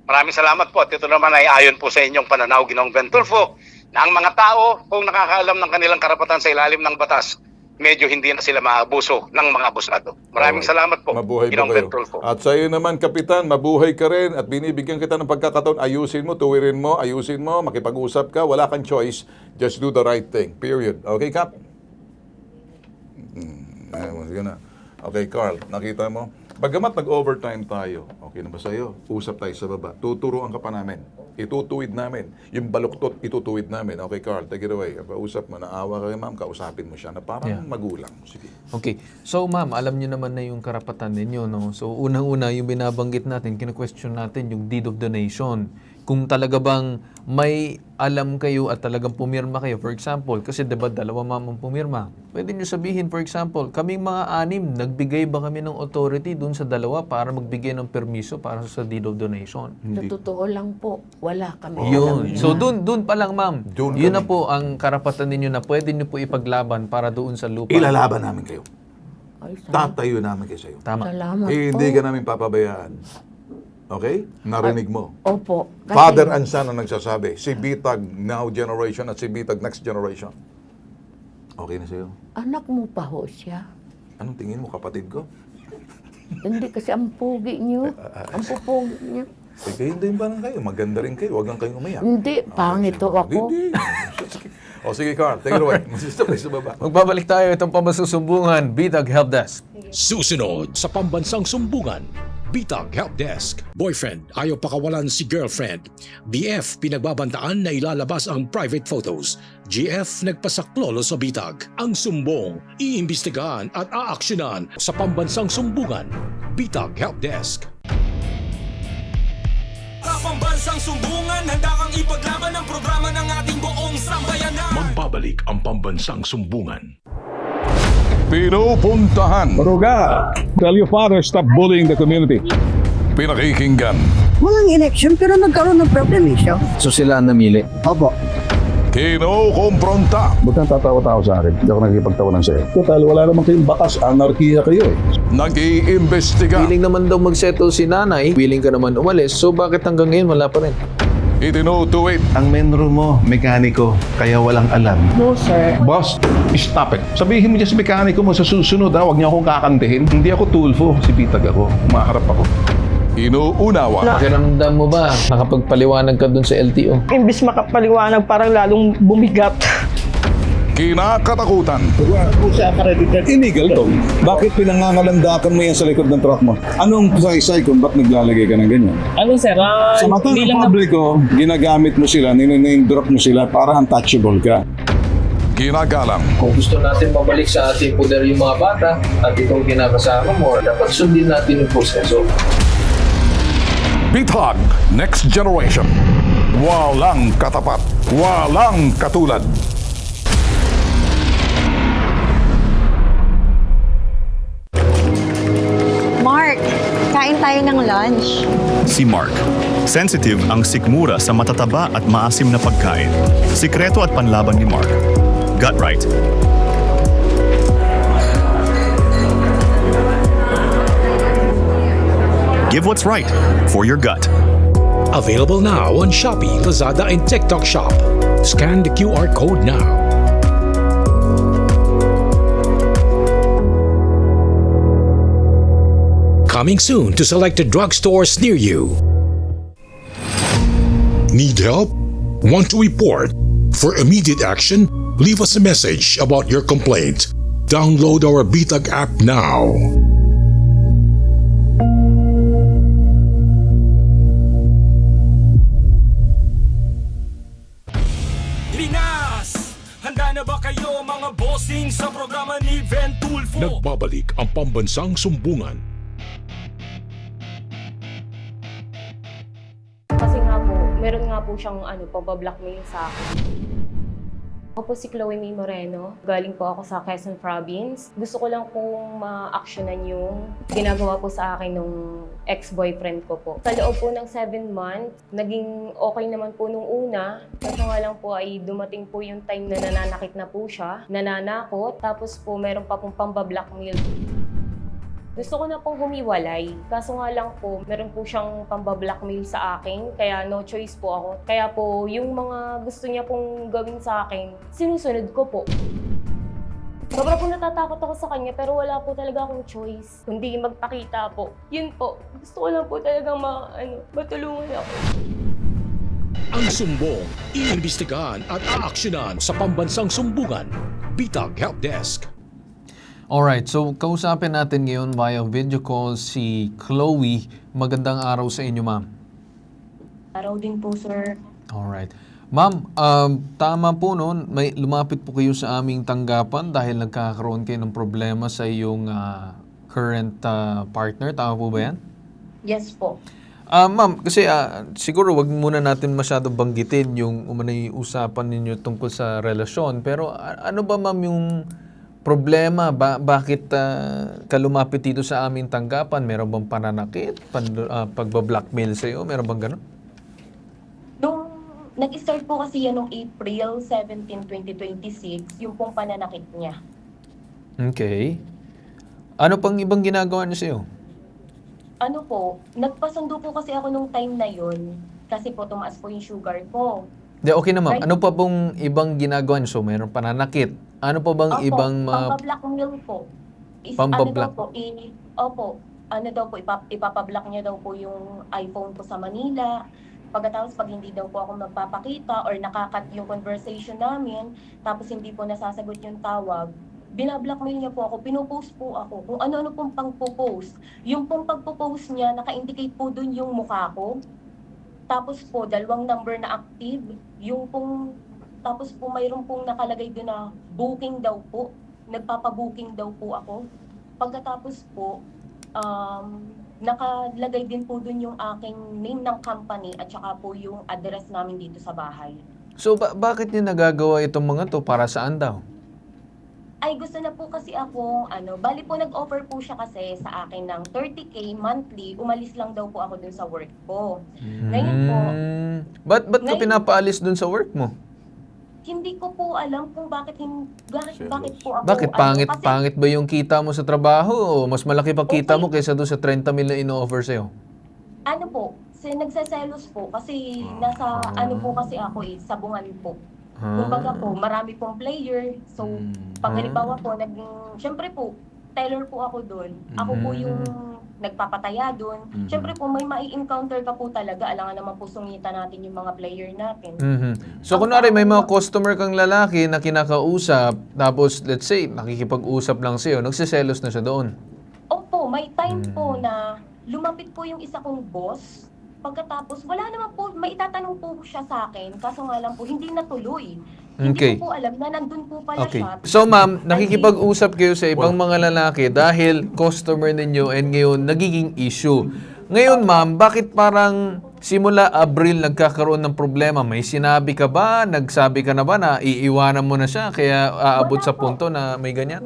Maraming salamat po at ito naman ay ayon po sa inyong pananaw, Ginoong Ben Tulfo, na ang mga tao kung nakakaalam ng kanilang karapatan sa ilalim ng batas, medyo hindi na sila maabuso ng mga abusado. Maraming salamat po, Mabuhay po Ginoong kayo. Ben Tulfo. At sa iyo naman, Kapitan, mabuhay ka rin at binibigyan kita ng pagkakataon. Ayusin mo, tuwirin mo, ayusin mo, makipag-usap ka. Wala kang choice. Just do the right thing. Period. Okay, Kap? Sige na. Okay, Carl, nakita mo? Bagamat nag-overtime tayo, okay na ba sa'yo? Usap tayo sa baba. Tuturuan ka pa namin. Itutuwid namin. Yung baluktot, itutuwid namin. Okay, Carl, take it away. Pausap mo, naawa ka kay ma'am, kausapin mo siya na parang magulang. Sige. Okay. So, ma'am, alam niyo naman na yung karapatan ninyo, no? So, unang-una, yung binabanggit natin, kina-question natin yung deed of donation. Kung talaga bang may alam kayo at talagang pumirma kayo, for example, kasi diba dalawa ma'am ang pumirma, pwede nyo sabihin, for example, kaming mga anim, nagbigay ba kami ng authority dun sa dalawa para magbigay ng permiso para sa deed of donation? Sa totoo lang po, wala kami. Yun. So, dun pa lang, ma'am. Dun Yun na kami. po ang karapatan ninyo na pwede nyo po ipaglaban para doon sa lupa. Ilalaban namin kayo. Ay, salamat. Tatayo namin kayo sa'yo. Tama. Salamat Eh, po. hindi ka namin papabayaan. Okay? Narinig mo. Opo. Kasi- Father and son ang nagsasabi. Si Bitag now generation at si Bitag next generation. Okay na sa'yo. Anak mo pa ho siya. Anong tingin mo, kapatid ko? Hindi kasi ang pugi niyo. Ang pupugi niyo. Eh, kayo din ba lang kayo? Maganda rin kayo. Huwag lang kayong umiyak. Hindi, pangit ho ako. Hindi. O sige, Carl. Take it away. Masista sa baba. Magbabalik tayo itong pamasusumbungan, Bitag Help Desk. Susunod sa Pambansang Sumbungan, Bitag Help Desk. Boyfriend, ayaw pakawalan si girlfriend. BF, pinagbabantaan na ilalabas ang private photos. GF, nagpasaklolo sa Bitag. Ang sumbong, iimbestigahan at aaksyonan sa Pambansang Sumbungan. Bitag Help Desk. Sa Pambansang Sumbungan, handa kang ipaglaban ang programa ng ating buong sambayanan. Magbabalik ang Pambansang Sumbungan. Pinupuntahan. Maruga, tell your father stop bullying the community. Pinakikinggan. Walang election pero nagkaroon ng problem siya. So sila ang namili? Opo. Kinukumpronta. Ba't nang tatawa-tawa sa akin? Hindi ako nakikipagtawanan sa'yo. Total, wala naman kayong bakas. Anarkiya kayo eh. Nag-iimbestiga. Willing naman daw mag-settle si nanay, willing ka naman umalis, so bakit hanggang ngayon wala pa rin? Itinutuwid. Ang menro mo, mekaniko, kaya walang alam. No, sir. Boss, stop it. Sabihin mo dyan sa mekaniko mo sa susunod, huwag niya akong kakantihin. Hindi ako Tulfo, si Bitag ako. Umaharap ako. Inuunawa. Pakiramdam mo ba, nakapagpaliwanag ka dun sa LTO? Imbis makapaliwanag, parang lalong bumigat. Kinakatakutan. Illegal to. Bakit pinangangalandakan mo yan sa likod ng truck mo? Anong saysay kung ba't naglalagay ka ng ganyan? Ano sir, Sa mata ng publiko, ginagamit mo sila, niname drop mo sila para untouchable ka. Ginagalang. Kung gusto natin mabalik sa ating poder yung mga bata at itong kinakasama mo, dapat sundin natin yung proseso. Bitag Next Generation. Walang katapat. Walang katulad. Mark, kain tayo ng lunch. Si Mark. Sensitive ang sikmura sa matataba at maasim na pagkain. Sikreto at panlaban ni Mark. Gut Right. Give what's right for your gut. Available now on Shopee, Lazada, and TikTok Shop. Scan the QR code now. Coming soon to selected drugstores near you. Need help? Want to report? For immediate action, leave us a message about your complaint. Download our Bitag app now. Linas! Handa na ba kayo mga bossing sa programa ni Ben Tulfo? Nagbabalik ang Pambansang Sumbungan. Kasi nga po, meron nga po siyang pabablockmail sa akin. Ako po si Chloe May Moreno. Galing po ako sa Quezon Province. Gusto ko lang pong ma-actionan yung ginagawa po sa akin nung ex-boyfriend ko po. Sa loob po ng 7 months, naging okay naman po nung una. Kaso nga lang po ay dumating po yung time na nananakit na po siya, nananakot, tapos po meron pa pong pambablackmail. Gusto ko na pong humiwalay. Kaso nga lang po, meron po siyang pambablackmail sa akin. Kaya no choice po ako. Kaya po, yung mga gusto niya pong gawin sa akin, sinusunod ko po. Sobra po natatakot ako sa kanya pero wala po talaga akong choice. Kundi magpakita po. Yun po. Gusto ko lang po talaga matulungan ako. Ang sumbong, iimbestigahan at aaksyonan sa pambansang sumbungan. Bitag Help Desk. Alright, so kausapin natin ngayon via video call si Chloe. Magandang araw sa inyo, ma'am. Araw din po, sir. Alright. Ma'am, tama po noon, may lumapit po kayo sa aming tanggapan dahil nagkakaroon kayo ng problema sa iyong current partner. Tama po ba yan? Yes po. Ma'am, kasi siguro wag muna natin masyado banggitin yung umanay usapan ninyo tungkol sa relasyon. Pero ano ba, ma'am, yung problema? Bakit ka lumapit dito sa aming tanggapan? Meron bang pananakit? Pagbablackmail sa'yo? Meron bang gano'n? Nung nag-start po kasi yan noong April 17, 2026, yung pong pananakit niya. Okay. Ano pang ibang ginagawa niya sa'yo? Ano po, nagpasundo po kasi ako nung time na yun kasi po tumaas po yung sugar ko. Okay na, ma'am. Right. Ano pa pong ibang ginagawa niya? So, meron pananakit. Ano pa bang ibang... Pambablackmail po. Pambablack? Ano daw po, ipapablock niya daw po yung iPhone ko sa Manila. Pagkatapos pag hindi daw po ako magpapakita or nakakat yung conversation namin, tapos hindi po nasasagot yung tawag, binablockmail niya po ako, pinupost po ako kung ano-ano pong pang-post. Yung pong pag-post niya, naka-indicate po dun yung mukha ko. Tapos po, 2 number na active. Tapos po, mayroon pong nakalagay doon na booking daw po. Nagpapabooking daw po ako. Pagkatapos po, nakalagay din po doon yung aking name ng company at saka po yung address namin dito sa bahay. So, bakit niya nagagawa itong mga to? Para saan daw? Ay, gusto na po kasi ako, bali po nag-offer po siya kasi sa akin ng 30K monthly, umalis lang daw po ako dun sa work ko. Ngayon po... Ba't ka pinapaalis dun sa work mo? Hindi ko po alam kung bakit po ako... Bakit? Pangit ba yung kita mo sa trabaho? O mas malaki pa kita mo kaysa dun sa 30 mil na ino-offer sa'yo? Ano po, nagsaselos po kasi nasa po kasi ako sabungan po. Kumbaga po, marami pong player. So, pag halimbawa po, syempre po, teller po ako doon. Ako po yung nagpapataya doon. Syempre po, may mai-encounter ka po talaga. Alangan naman po sungitan natin yung mga player natin. So, kunwari may mga customer kang lalaki na kinakausap, tapos let's say, nakikipag-usap lang sa'yo, nagsiselos na siya doon. Opo, may time po na lumapit po yung isa kong boss. Pagkatapos, wala naman po, may itatanong po siya sa akin, kaso nga lang po, hindi natuloy. Okay. Hindi ko po alam na nandun po pala siya. So ma'am, nakikipag-usap kayo sa ibang mga lalaki dahil customer ninyo and ngayon nagiging issue. Ngayon ma'am, bakit parang simula Abril nagkakaroon ng problema? May sinabi ka ba? Nagsabi ka na ba na iiwanan mo na siya kaya aabot sa punto na may ganyan?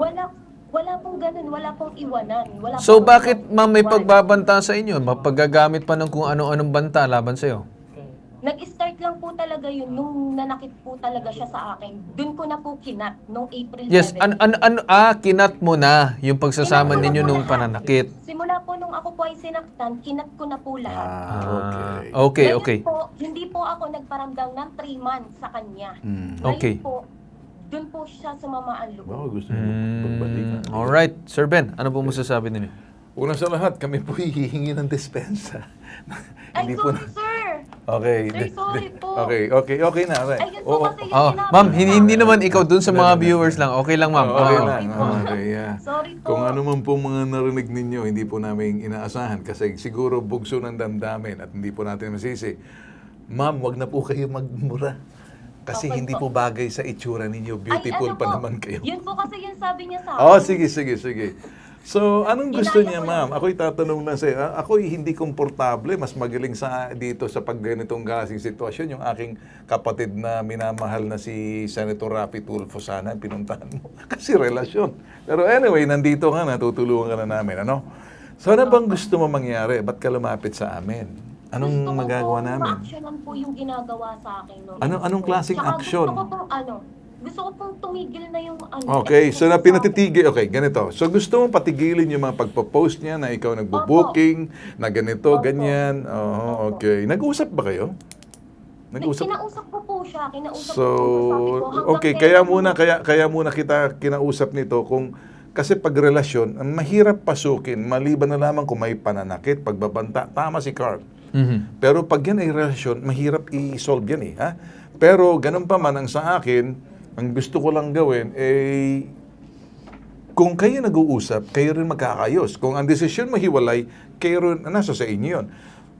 Wala pong ganun, wala pong iwanan. So bakit ma'am may pagbabanta sa inyo? Mapagagamit pa ng kung ano-anong banta laban sa'yo? Nag-start lang po talaga yun nung nanakit po talaga siya sa akin. Doon ko na po kinat, nung April 7. Yes, kinat mo na yung pagsasama ninyo nung pananakit. Simula po nung ako po ay sinaktan, kinat ko na po lahat. Okay. Po, hindi po ako nagparamdam ng 3 months sa kanya. Okay. Ngayon po, doon po siya sumama ang loob. Gusto niyo magbalikan. Alright. Sir Ben, ano po masasabi ninyo? Una sa lahat, kami po hihingi ng dispensa. Ay, sorry, sir! Okay. Sir, sorry po. Okay na. Okay. Ay, yun po kasi yung sinabi Ma'am, ko. hindi naman ikaw dun sa mga viewers lang. Okay lang, ma'am. Okay lang. Okay, yeah. Sorry po. Kung ano man po mga narinig ninyo, hindi po namin inaasahan kasi siguro bugso ng damdamin at hindi po natin masisi. Ma'am, wag na po kayo magmura. Kasi Okay hindi po. po bagay sa itsura ninyo. Beautiful Ay, pa po, naman kayo. Yun po kasi yung sabi niya sa akin. Sige. So, anong gusto niya, ma'am? Ako'y tatanong lang sa'yo. Ako'y hindi komportable. Mas magaling dito sa pagganitong klaseng sitwasyon. Yung aking kapatid na minamahal na si Senator Rapi Tulfo, sana pinuntahan mo. Kasi relasyon. Pero anyway, nandito ka na, tutulungan ka na namin. Ano? So, ano bang gusto mo mangyari? Ba't ka lumapit sa amin? Anong magagawa namin? Aksyonan po yung ginagawa sa akin. No? Anong klaseng aksyon? Gusto ko pong tumigil na yung Okay, so na pinatitigil. Okay, ganito. So gusto mo patigilin yung mga pagpo-post niya na ikaw nagbo-booking, na ganito, ganyan. Oh, okay. Nag-usap ba kayo? Kinausap ko po siya. So, okay, kaya muna kita kinausap nito kasi pag relasyon, ang mahirap pasukin, maliban na lamang kung may pananakit, pagbabanta. Tama si Carl. Pero pag yan ay relasyon, mahirap i-solve yan eh. Ha? Pero ganun pa man ang sa akin, ang gusto ko lang gawin ay kung kayo nag-uusap, kayo rin magkakayos. Kung ang desisyon mahiwalay, kayo rin, nasa sa inyo yun.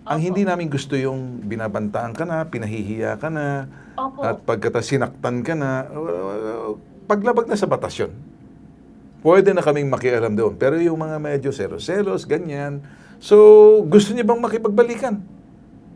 Ang hindi namin gusto yung binabantaan ka na, pinahihiya ka na, at pagkata sinaktan ka na, paglabag na sa batas yun. Pwede na kaming makialam doon. Pero yung mga medyo selos, ganyan. So, gusto niya bang makipagbalikan?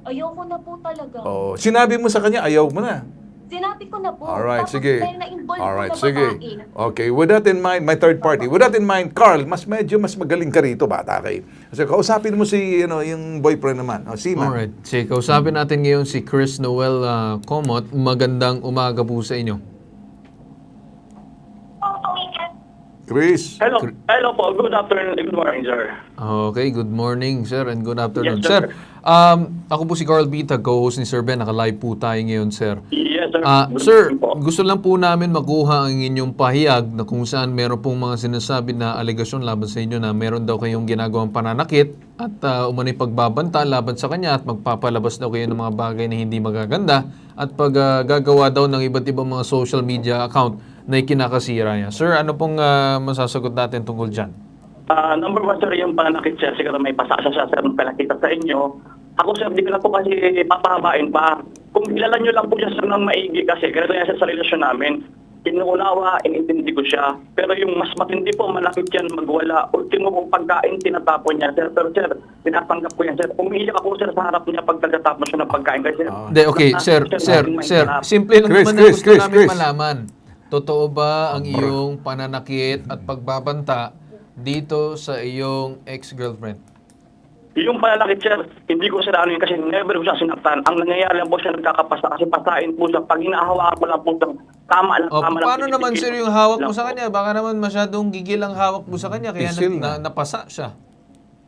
Ayoko na po talaga. Oh, sinabi mo sa kanya, ayaw mo na. Sinabi ko na po. Alright, Tapos sige. dahil na-involve Alright, ko na sige. babae. Okay, with that in mind, my third party. With that in mind, Carl, mas magaling ka rito, bata kayo. Kasi kausapin mo si, yung boyfriend naman. O, si Ma. Alright. Sige, kausapin natin ngayon si Chris Noel Comot. Magandang umaga po sa inyo. Chris. Hello po. Good afternoon. Good morning, sir. Okay, good morning, sir, and good afternoon. Yes, sir, sir. ako po si Carl Bitag, co-host ni Sir Ben. Naka-live po tayo ngayon, sir. Yes, sir. Sir, gusto lang po namin makuha ang inyong pahayag na kung saan meron pong mga sinasabi na alegasyon laban sa inyo na meron daw kayong ginagawang pananakit at umano'y pagbabanta laban sa kanya at magpapalabas daw kayo ng mga bagay na hindi magaganda at gagawa daw ng iba't ibang mga social media account na ikinakasira niya. Sir, ano pong masasagot natin tungkol dyan? Number one, sir, yung pananakit, sir. Siguro may pasasa siya, sir, pinakita sa inyo. Ako, sir, di ko na po kasi papahabain pa. Kung kilala nyo lang po siya, sir, ng maigi kasi, ganito yan, sir, sa relasyon namin. Inuunawa, inintindi ko siya. Pero yung mas matindi po, malakit yan, magwala. Ultimo pong pagkain, tinatapon niya, sir. Pero, sir, tinatanggap ko yan, sir. Umiiyak ako, sir, sa harap niya pag nagtatapon siya ng pagkain. Kasi, Okay, sir, simple lang naman na gusto namin malaman. Totoo ba ang iyong pananakit at pagbabanta dito sa iyong ex-girlfriend? Yung pananakit, sir, hindi ko sila ano yun kasi never ko siya sinaktan. Ang nangyayari lang po siya nagkakapasa kasi pasain po siya. Pag hinahawakan ko lang po siya, tama lang. Paano naman, sir, yung hawak mo sa kanya? Baka naman masyadong gigil ang hawak mo sa kanya kaya napasa siya.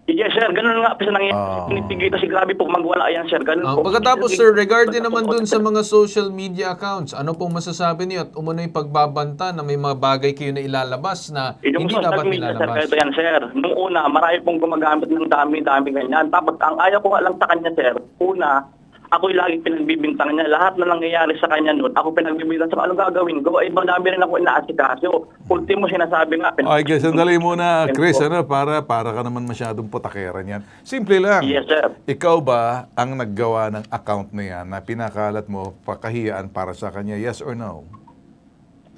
Yes, sir. Ganun nga po siya nangyayari. Pinipigil kasi grabe po magwala yan, sir. Ganun po. Pagkatapos, sir, regarding naman dun sa mga social media accounts, ano pong masasabi niyo at umano'y pagbabanta na may mga bagay kayo na ilalabas na hindi dapat nilalabas? Sir, yan, sir. Nung una, marami pong gumagamit ng dami-dami ganyan. Tapos, ang ayaw ko lang sa kanya, sir, una, ako'y laging pinagbibintang niya. Lahat na nangyayari sa kanya noon, ako pinagbibintang. So, anong gagawin ko? Ibang dami rin ako inaasikaso. Ultimo sinasabi nga. Okay, sandali muna, Chris, para ka naman masyadong putakera niyan. Simple lang. Yes, sir. Ikaw ba ang naggawa ng account na yan na pinakalat mo pakahiyaan para sa kanya? Yes or no?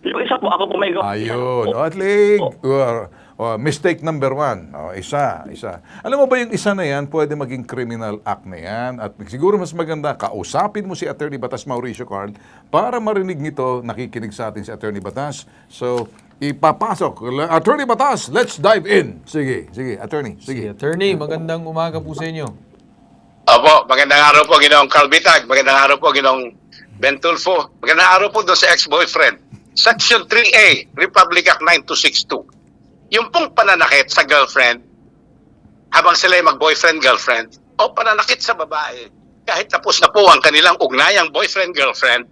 Yung isa po, ako po may gawa. Ayun. At least, mistake number 1. Isa. Alam mo ba yung isa na yan, pwede maging criminal act na yan. At siguro mas maganda, kausapin mo si Attorney Batas Mauricio Carl para marinig nito, nakikinig sa atin si Attorney Batas. So, ipapasok. Attorney Batas, let's dive in. Sige, Attorney. Sige. Attorney, magandang umaga po sa inyo. Opo, magandang araw po, Ginoong Carl Bitag. Magandang araw po, Ginoong Ben Tulfo. Magandang araw po doon sa ex-boyfriend. Section 3A, Republic Act 9262. Yung pong pananakit sa girlfriend, habang sila ay mag-boyfriend-girlfriend, o pananakit sa babae, kahit tapos na po ang kanilang ugnayang boyfriend-girlfriend,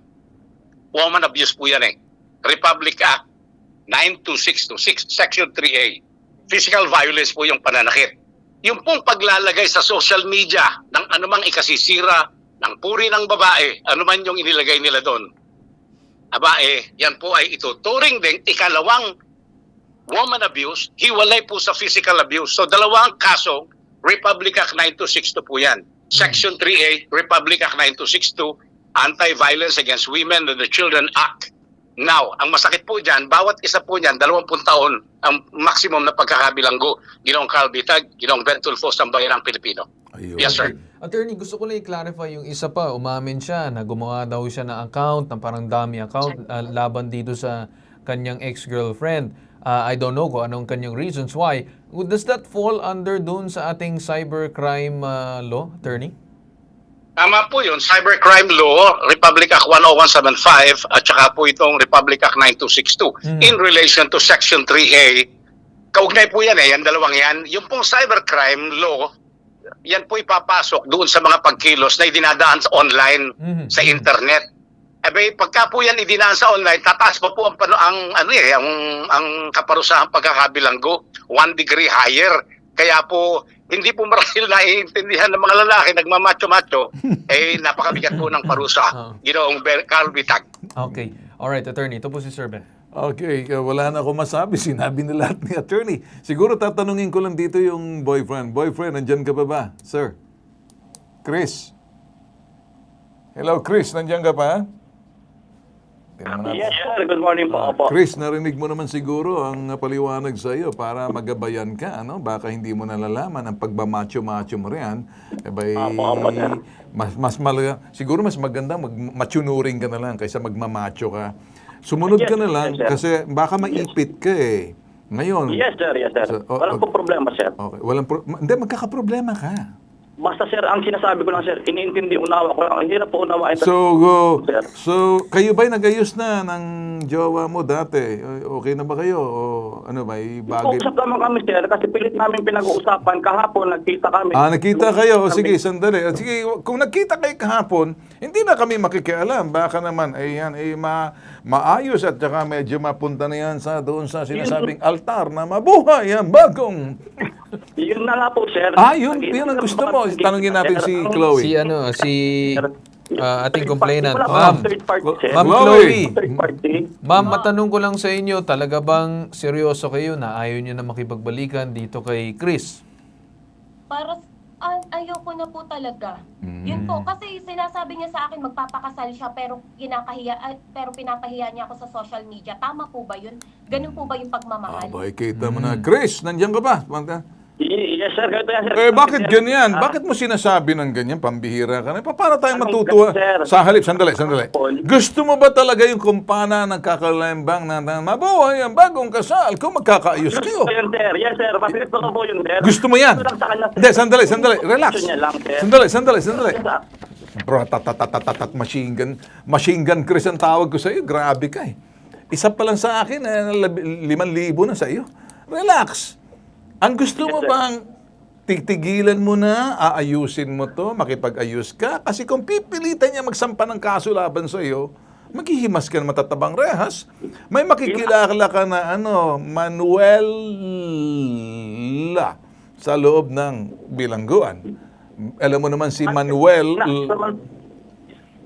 woman abuse po yan eh. Republic Act 9262, Section 3A. Physical violence po yung pananakit. Yung pong paglalagay sa social media ng anumang ikasisira ng puri ng babae, anuman yung inilagay nila doon, abae, yan po ay ituturing din ikalawang woman abuse, hiwalay po sa physical abuse. So, dalawang kasong Republic Act 9262 po yan. Section 3A, Republic Act 9262, Anti-Violence Against Women and the Children Act Now, ang masakit po dyan, bawat isa po dyan, 20 taon ang maximum na pagkakabilanggo. Ginoong Carl Bitag, Ginoong Ben Tulfo, Sambayang Pilipino. Ayun. Yes, sir. Attorney, gusto ko lang i-clarify yung isa pa. Umamin siya na gumawa daw siya ng account, ng parang dummy account, laban dito sa kanyang ex-girlfriend. I don't know kung anong kanyang reasons why. Does that fall under dun sa ating cybercrime law, attorney? Tama po yun. Cybercrime Law, Republic Act 10175, at saka po itong Republic Act 9262. In relation to Section 3A, kaugnay po yan yan dalawang yan. Yung pong Cybercrime Law, yan po ipapasok doon sa mga pagkilos na idinadaan sa online, sa internet. Abay, pagka po yan idinaan sa online, tataas pa po ang kaparusahang pagkakabilanggo, 1 degree higher. Kaya po, hindi po marahil naiintindihan ng mga lalaki, nagmamacho-macho, napakabigat po ng parusa. Ginoong Carl Bitag. Okay. Alright, attorney. Ito po si Sir Ben. Okay, wala na akong masabi. Sinabi na lahat ni attorney. Siguro tatanungin ko lang dito yung boyfriend. Boyfriend, nandyan ka pa ba? Sir? Chris? Hello, Chris. Nandyan ka pa? Yes, sir. Good morning po. Opo. Chris, narinig mo naman siguro ang paliwanag sa iyo para magabayan ka, ano? Baka hindi mo nalalaman ang pagmamacho-macho mo riyan. Siguro mas maganda machunuring ka na lang kaysa magmamacho ka. Sumunod ka na lang kasi baka maipit ka eh. Ngayon. Yes, sir. Yes, sir. Walang po problema, sir. Okay. Hindi, magkakaproblema ka. Basta, sir, ang sinasabi ko lang, sir, iniintindi, unawa ko lang. Hindi na po unawain. So, kayo ba'y nag-ayos na ng jowa mo dati? Okay na ba kayo? O ano ba, bagay? Usap naman kami, sir, kasi pilit namin pinag-uusapan. Kahapon, nagkita kami. Nagkita kayo. O, sige, sandali. Sige, kung nagkita kayo kahapon, hindi na kami makikialam. Baka naman, maayos at saka medyo mapunta na yan doon sa sinasabing altar na mabuhay ang bagong... Yun na nga po, sir. Yun ang gusto mo. Tanungin natin si Chloe. Ating complainant. Ma'am Chloe. Ma'am, matanong ko lang sa inyo, talaga bang seryoso kayo na ayaw nyo na makipagbalikan dito kay Chris? Ayoko na po talaga. Yun po, kasi sinasabi niya sa akin magpapakasal siya pero pinapahiya niya ako sa social media. Tama po ba yun? Ganun po ba yung pagmamahal? Kita mo na. Chris, nandiyan ka ba? Yes, sir. Ganito yan, sir. Bakit ganyan? Bakit mo sinasabi ng ganyan? Pambihira ka na. Paano tayo matutuwa? Sa halip, sandali. Gusto mo ba talaga yung kumpana ng kakalembang na mabuhay ang bagong kasal kung magkakaayos kayo? Yes, sir. Mabilis ko po yun, sir. Gusto mo yan? Hindi, sandali. Relax. Sandali. Bro, machine gun Chris ang tawag ko sa iyo. Grabe ka eh. Isa pa lang sa akin, 5,000 na sa iyo. Relax. Ang gusto mo bang titigilan mo na, aayusin mo to, makipag-ayos ka? Kasi kung pipilitan niya magsampa ng kaso laban sa iyo, maghihimas ka ng matatabang rehas. May makikilala ka na Manuela sa loob ng bilangguan. Alam mo naman si Manuel...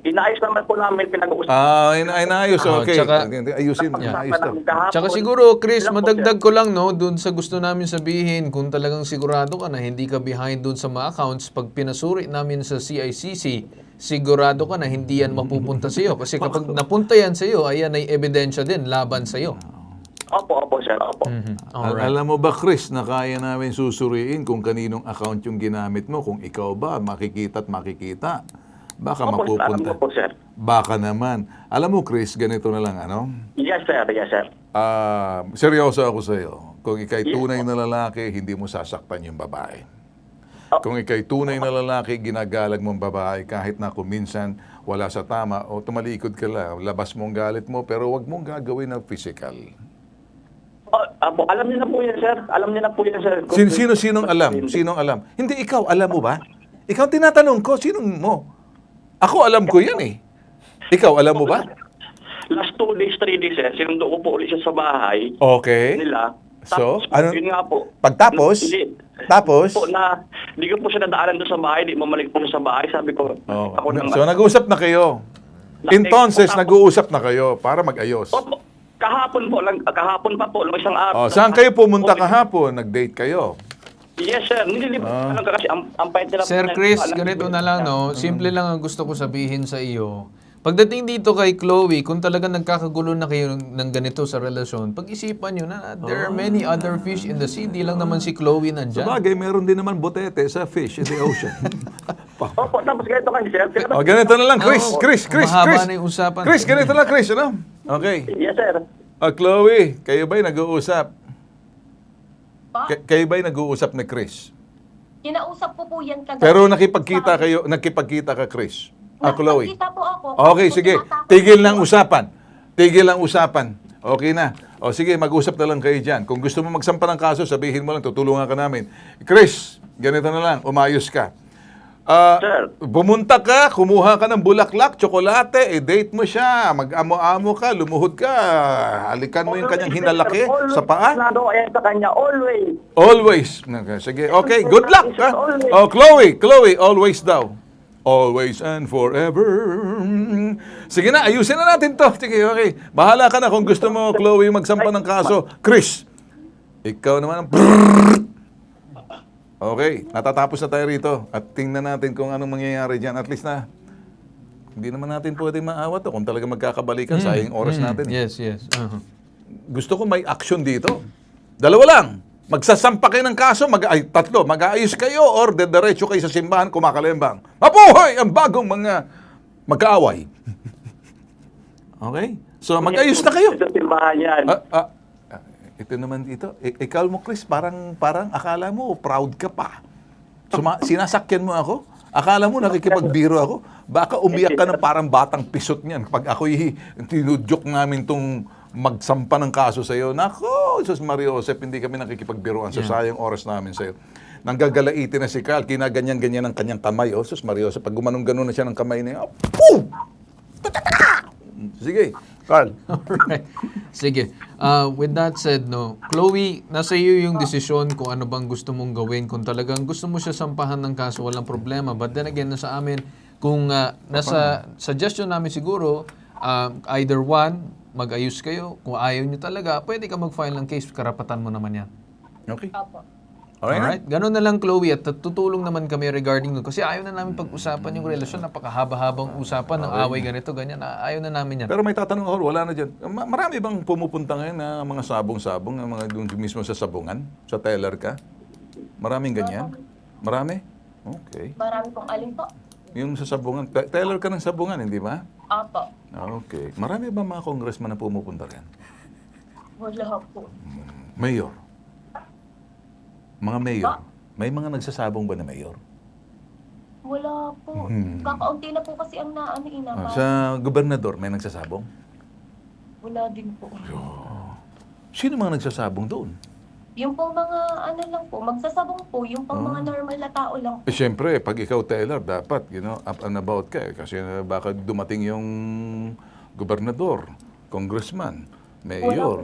Inaayos naman po namin pinag-uusap. Inaayos. Okay. Ayusin. Tsaka siguro, Chris, madagdag ko lang, dun sa gusto namin sabihin, kung talagang sigurado ka na hindi ka behind dun sa mga accounts, pag pinasuri namin sa CICC, sigurado ka na hindi yan mapupunta sa iyo. Kasi kapag napunta yan sa iyo, ayan ay ebidensya din laban sa iyo. Opo, sir. Opo. Alam mo ba, Chris, na kaya namin susuriin kung kaninong account yung ginamit mo, kung ikaw ba makikita. Baka mapupunta. Opo, sir. Baka naman. Alam mo, Chris, ganito na lang, Yes, sir. Seryoso ako sa iyo. Kung ikay tunay na lalaki, hindi mo sasaktan yung babae. Kung ikay tunay na lalaki, ginagalag mong babae kahit na kung minsan wala sa tama o tumalikod ka lang, labas mong galit mo, pero wag mong gagawin ng physical. Alam niyo na po yan, sir. Sinong alam? Hindi, ikaw, alam mo ba? Ikaw tinatanong ko, sinong mo? Ako, alam ko yan eh. Ikaw, alam mo ba? Last 2 days, 3 days, sir. Sinundo ko po ulit siya sa bahay. Okay. Nila. So, Yun nga po. Pagtapos? Tapos? Hindi ko po siya nadaanan doon sa bahay. Di mamalik po siya sa bahay. Sabi ko, So, nag-uusap na kayo? Entonces, nag-uusap na kayo para mag-ayos? Opo. Kahapon pa po. Isang araw. Saan kayo pumunta kahapon? Nag-date kayo? Yes, sir. Nililimutan kasi ang pahit nila. Sir Chris, ganito na lang, Simple lang ang gusto ko sabihin sa iyo. Pagdating dito kay Chloe, kung talaga nagkakagulo na kayo ng ganito sa relasyon, pag-isipan nyo na there are many other fish in the sea. Di lang naman si Chloe nandyan. Sabagay, meron din naman butete sa fish in the ocean. Opo, tapos ganito kasi sir. O, ganito na lang, Chris. Mahaba na yung usapan. Chris, ganito lang, Chris, ano? Okay. Yes, sir. Chloe, kayo ba'y nag-uusap? Kayo ba'y nag-uusap ni Chris? Kinausap ko po yan kagabi. Pero nakipagkita ka, Chris? Chloe. Nakipagkita po ako. Okay, sige. Tigil lang usapan. Okay na. O sige, mag-usap na lang kayo dyan. Kung gusto mo magsampa ng kaso, sabihin mo lang, tutulungan ka namin. Chris, ganito na lang, umayos ka. Sir. Bumunta ka, kumuha ka ng bulaklak, tsokolate, date mo siya, mag-amo-amo ka, lumuhod ka, halikan mo yung kanyang hinalaki sa paa. Ayan sa kanya, always. Always. Sige, okay, good luck. Ha? Oh, Chloe, always daw. Always and forever. Sige na, ayusin na natin to. Sige, okay. Bahala ka na kung gusto mo, Chloe, magsampa ng kaso. Chris, ikaw naman ang Okay, natatapos na tayo rito. At tingnan natin kung anong mangyayari dyan. At least na, hindi naman natin pwede maawat to. Kung talaga magkakabalikan, sayang oras natin. Yes. Gusto ko may action dito. Dalawa lang. Magsasampa kayo ng kaso, tatlo, mag-aayos kayo or diretso kayo sa simbahan, kumakalembang. Mabuhay ang bagong mga magkaaway. Okay? So, mag-ayos na kayo. Sa simbahan yan. Ito naman dito. Ikaw mo, Chris, parang akala mo, proud ka pa. Sinasakyan mo ako? Akala mo nakikipagbiro ako? Baka umiyak ka ng parang batang pisot niyan. Pag ako'y tinudyok namin tong magsampa ng kaso sa'yo, nako, Sus Maria Josep, hindi kami nakikipagbiruan sa sayang oras namin sa'yo. Nanggagalaitin na si Carl, kinaganyan-ganyan ang kanyang kamay. Sus Maria Josep, pag gumanong-ganon na siya ng kamay niya, sige, Carl. Alright. Sige. With that said, no, Chloe, nasa iyo yung desisyon kung ano bang gusto mong gawin. Kung talagang gusto mo siya sampahan ng kaso, walang problema. But then again, nasa amin, kung nasa suggestion namin siguro, either one, mag-ayos kayo. Kung ayaw niyo talaga, pwede ka mag-file ng case. Karapatan mo naman yan. Okay. Opo. Alright. Ganun na lang, Chloe. At tutulong naman kami regarding nun. Kasi ayaw na namin pag-usapan yung relasyon. Napakahaba-habang usapan ng away ganito, ganyan. Ayaw na namin yan. Pero may tatanong ako, wala na dyan. Marami bang pumupunta ngayon na mga sabong-sabong, mga doon mismo sa sabungan? Sa teller ka? Maraming ganyan? Marami? Okay. Marami pong alin po. Yung sa sabungan, teller ka ng sabungan, hindi ba? Opo. Okay. Marami ba mga congressman na pumupunta rin? Wala po. Mayor? Mga mayor? May mga nagsasabong ba na mayor? Wala po. Kakaunti na po kasi ang Sa gobernador, may nagsasabong? Wala din po. Sino mga nagsasabong doon? Yung pong mga lang po, magsasabong po, yung pong mga normal na tao lang po. Siyempre, pag ikaw teller, dapat, up and about ka. Kasi baka dumating yung gobernador, congressman, mayor,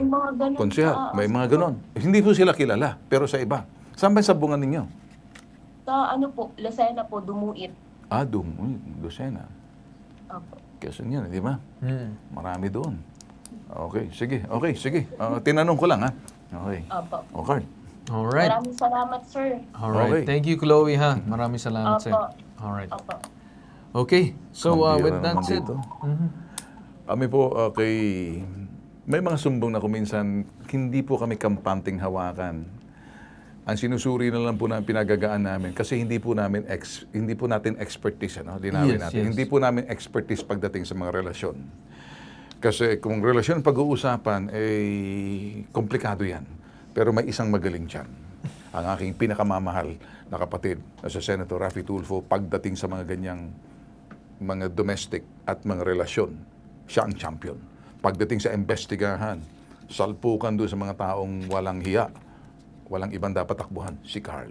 konsehal, may mga ganon. Hindi po sila kilala, pero sa iba. Saan ba yung sabungan ninyo? Sa po, Lucena po, Dumuit. Dumuit, Lucena. Opo. Quezon yan, di ba? Marami doon. Okay, sige. Tinanong ko lang, ha? Okay. Opo. Okay. Alright. Maraming salamat, sir. Okay. Alright. Thank you, Chloe, ha? Maraming salamat, sir. Alright. Opo. Okay. So, with that said, kami po, may mga sumbong na kuminsan, hindi po kami kampanting hawakan. Ang sinusuri na lang po na pinagagaan namin kasi hindi po natin expertise, linawin natin. Yes. Hindi po namin expertise pagdating sa mga relasyon. Kasi kung relasyon pag-uusapan, komplikado yan. Pero may isang magaling dyan. Ang aking pinakamamahal na kapatid na si Senator Raffy Tulfo, pagdating sa mga ganyang mga domestic at mga relasyon, siya ang champion. Pagdating sa investigahan, salpukan doon sa mga taong walang hiya, walang ibang dapat takbuhan, si Carl.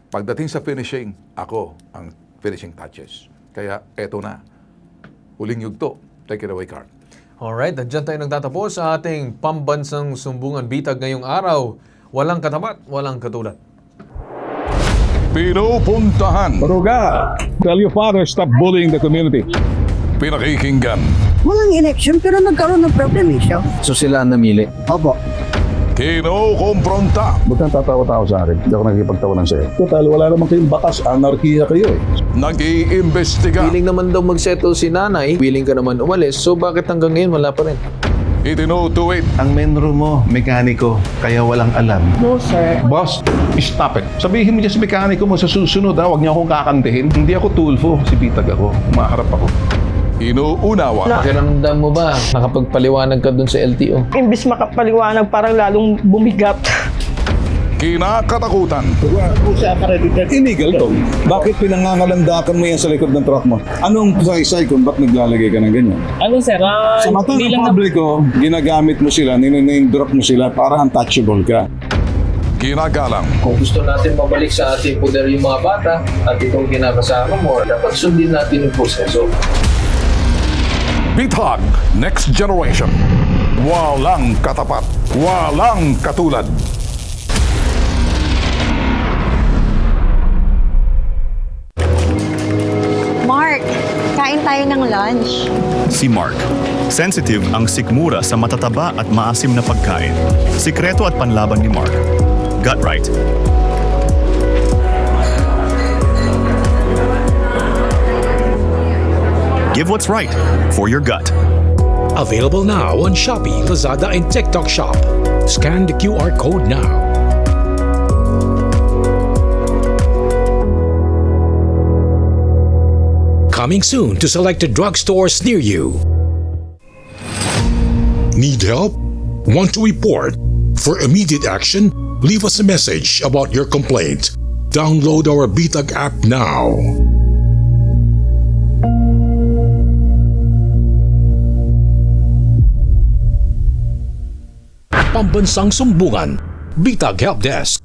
Pagdating sa finishing, ako ang finishing touches. Kaya eto na, huling yugto. Take it away, Carl. alright, at dyan tayo nagtatapos sa ating pambansang sumbungan bitag ngayong araw. Walang katapat, walang katulad. Pinupuntahan. Maruga, tell your father stop bullying the community. Pinakikinggan. Walang election pero nagkaroon ng problem siya. So sila ang namili? Opo. Kinokompronta. Ba't kang tatawa-tawa sa akin? Hindi ako nakikipagtawanan sa'yo. Total, wala naman kayong batas. Anarkiya kayo eh. Nag-iimbestiga. Willing naman daw mag-settle si nanay, willing ka naman umalis, so bakit hanggang ngayon wala pa rin? Itinutuwid. Ang menro mo, mekaniko, kaya walang alam. No, sir. Boss, stop it. Sabihin mo dyan sa mekaniko mo sa susunod huwag niyo akong kakantihin. Hindi ako Tulfo, si Bitag ako. Umaharap ako. Inuunawa. Pakiramdam mo ba, nakapagpaliwanag ka dun sa LTO? Imbis makapaliwanag, parang lalong bumigat. Kinakatakutan. Illegal to. Bakit pinangangalandakan mo yan sa likod ng truck mo? Anong saysay kung ba't naglalagay ka ng ganyan? Ano sir, Sa mata ng publiko, ginagamit mo sila, niname drop mo sila para untouchable ka. Kinagalang. Kung gusto natin mabalik sa ating poder yung mga bata at itong kinakasama mo, dapat sundin natin yung proseso. Bitag Next Generation. Walang katapat. Walang katulad. Mark, kain tayo ng lunch. Si Mark. Sensitive ang sikmura sa matataba at maasim na pagkain. Sikreto at panlaban ni Mark. Gut right. Give what's right for your gut. Available now on Shopee, Lazada, and TikTok Shop. Scan the QR code now. Coming soon to selected drugstores near you. Need help? Want to report? For immediate action, leave us a message about your complaint. Download our Bitag app now. Pambansang Sumbungan, Bitag Help Desk.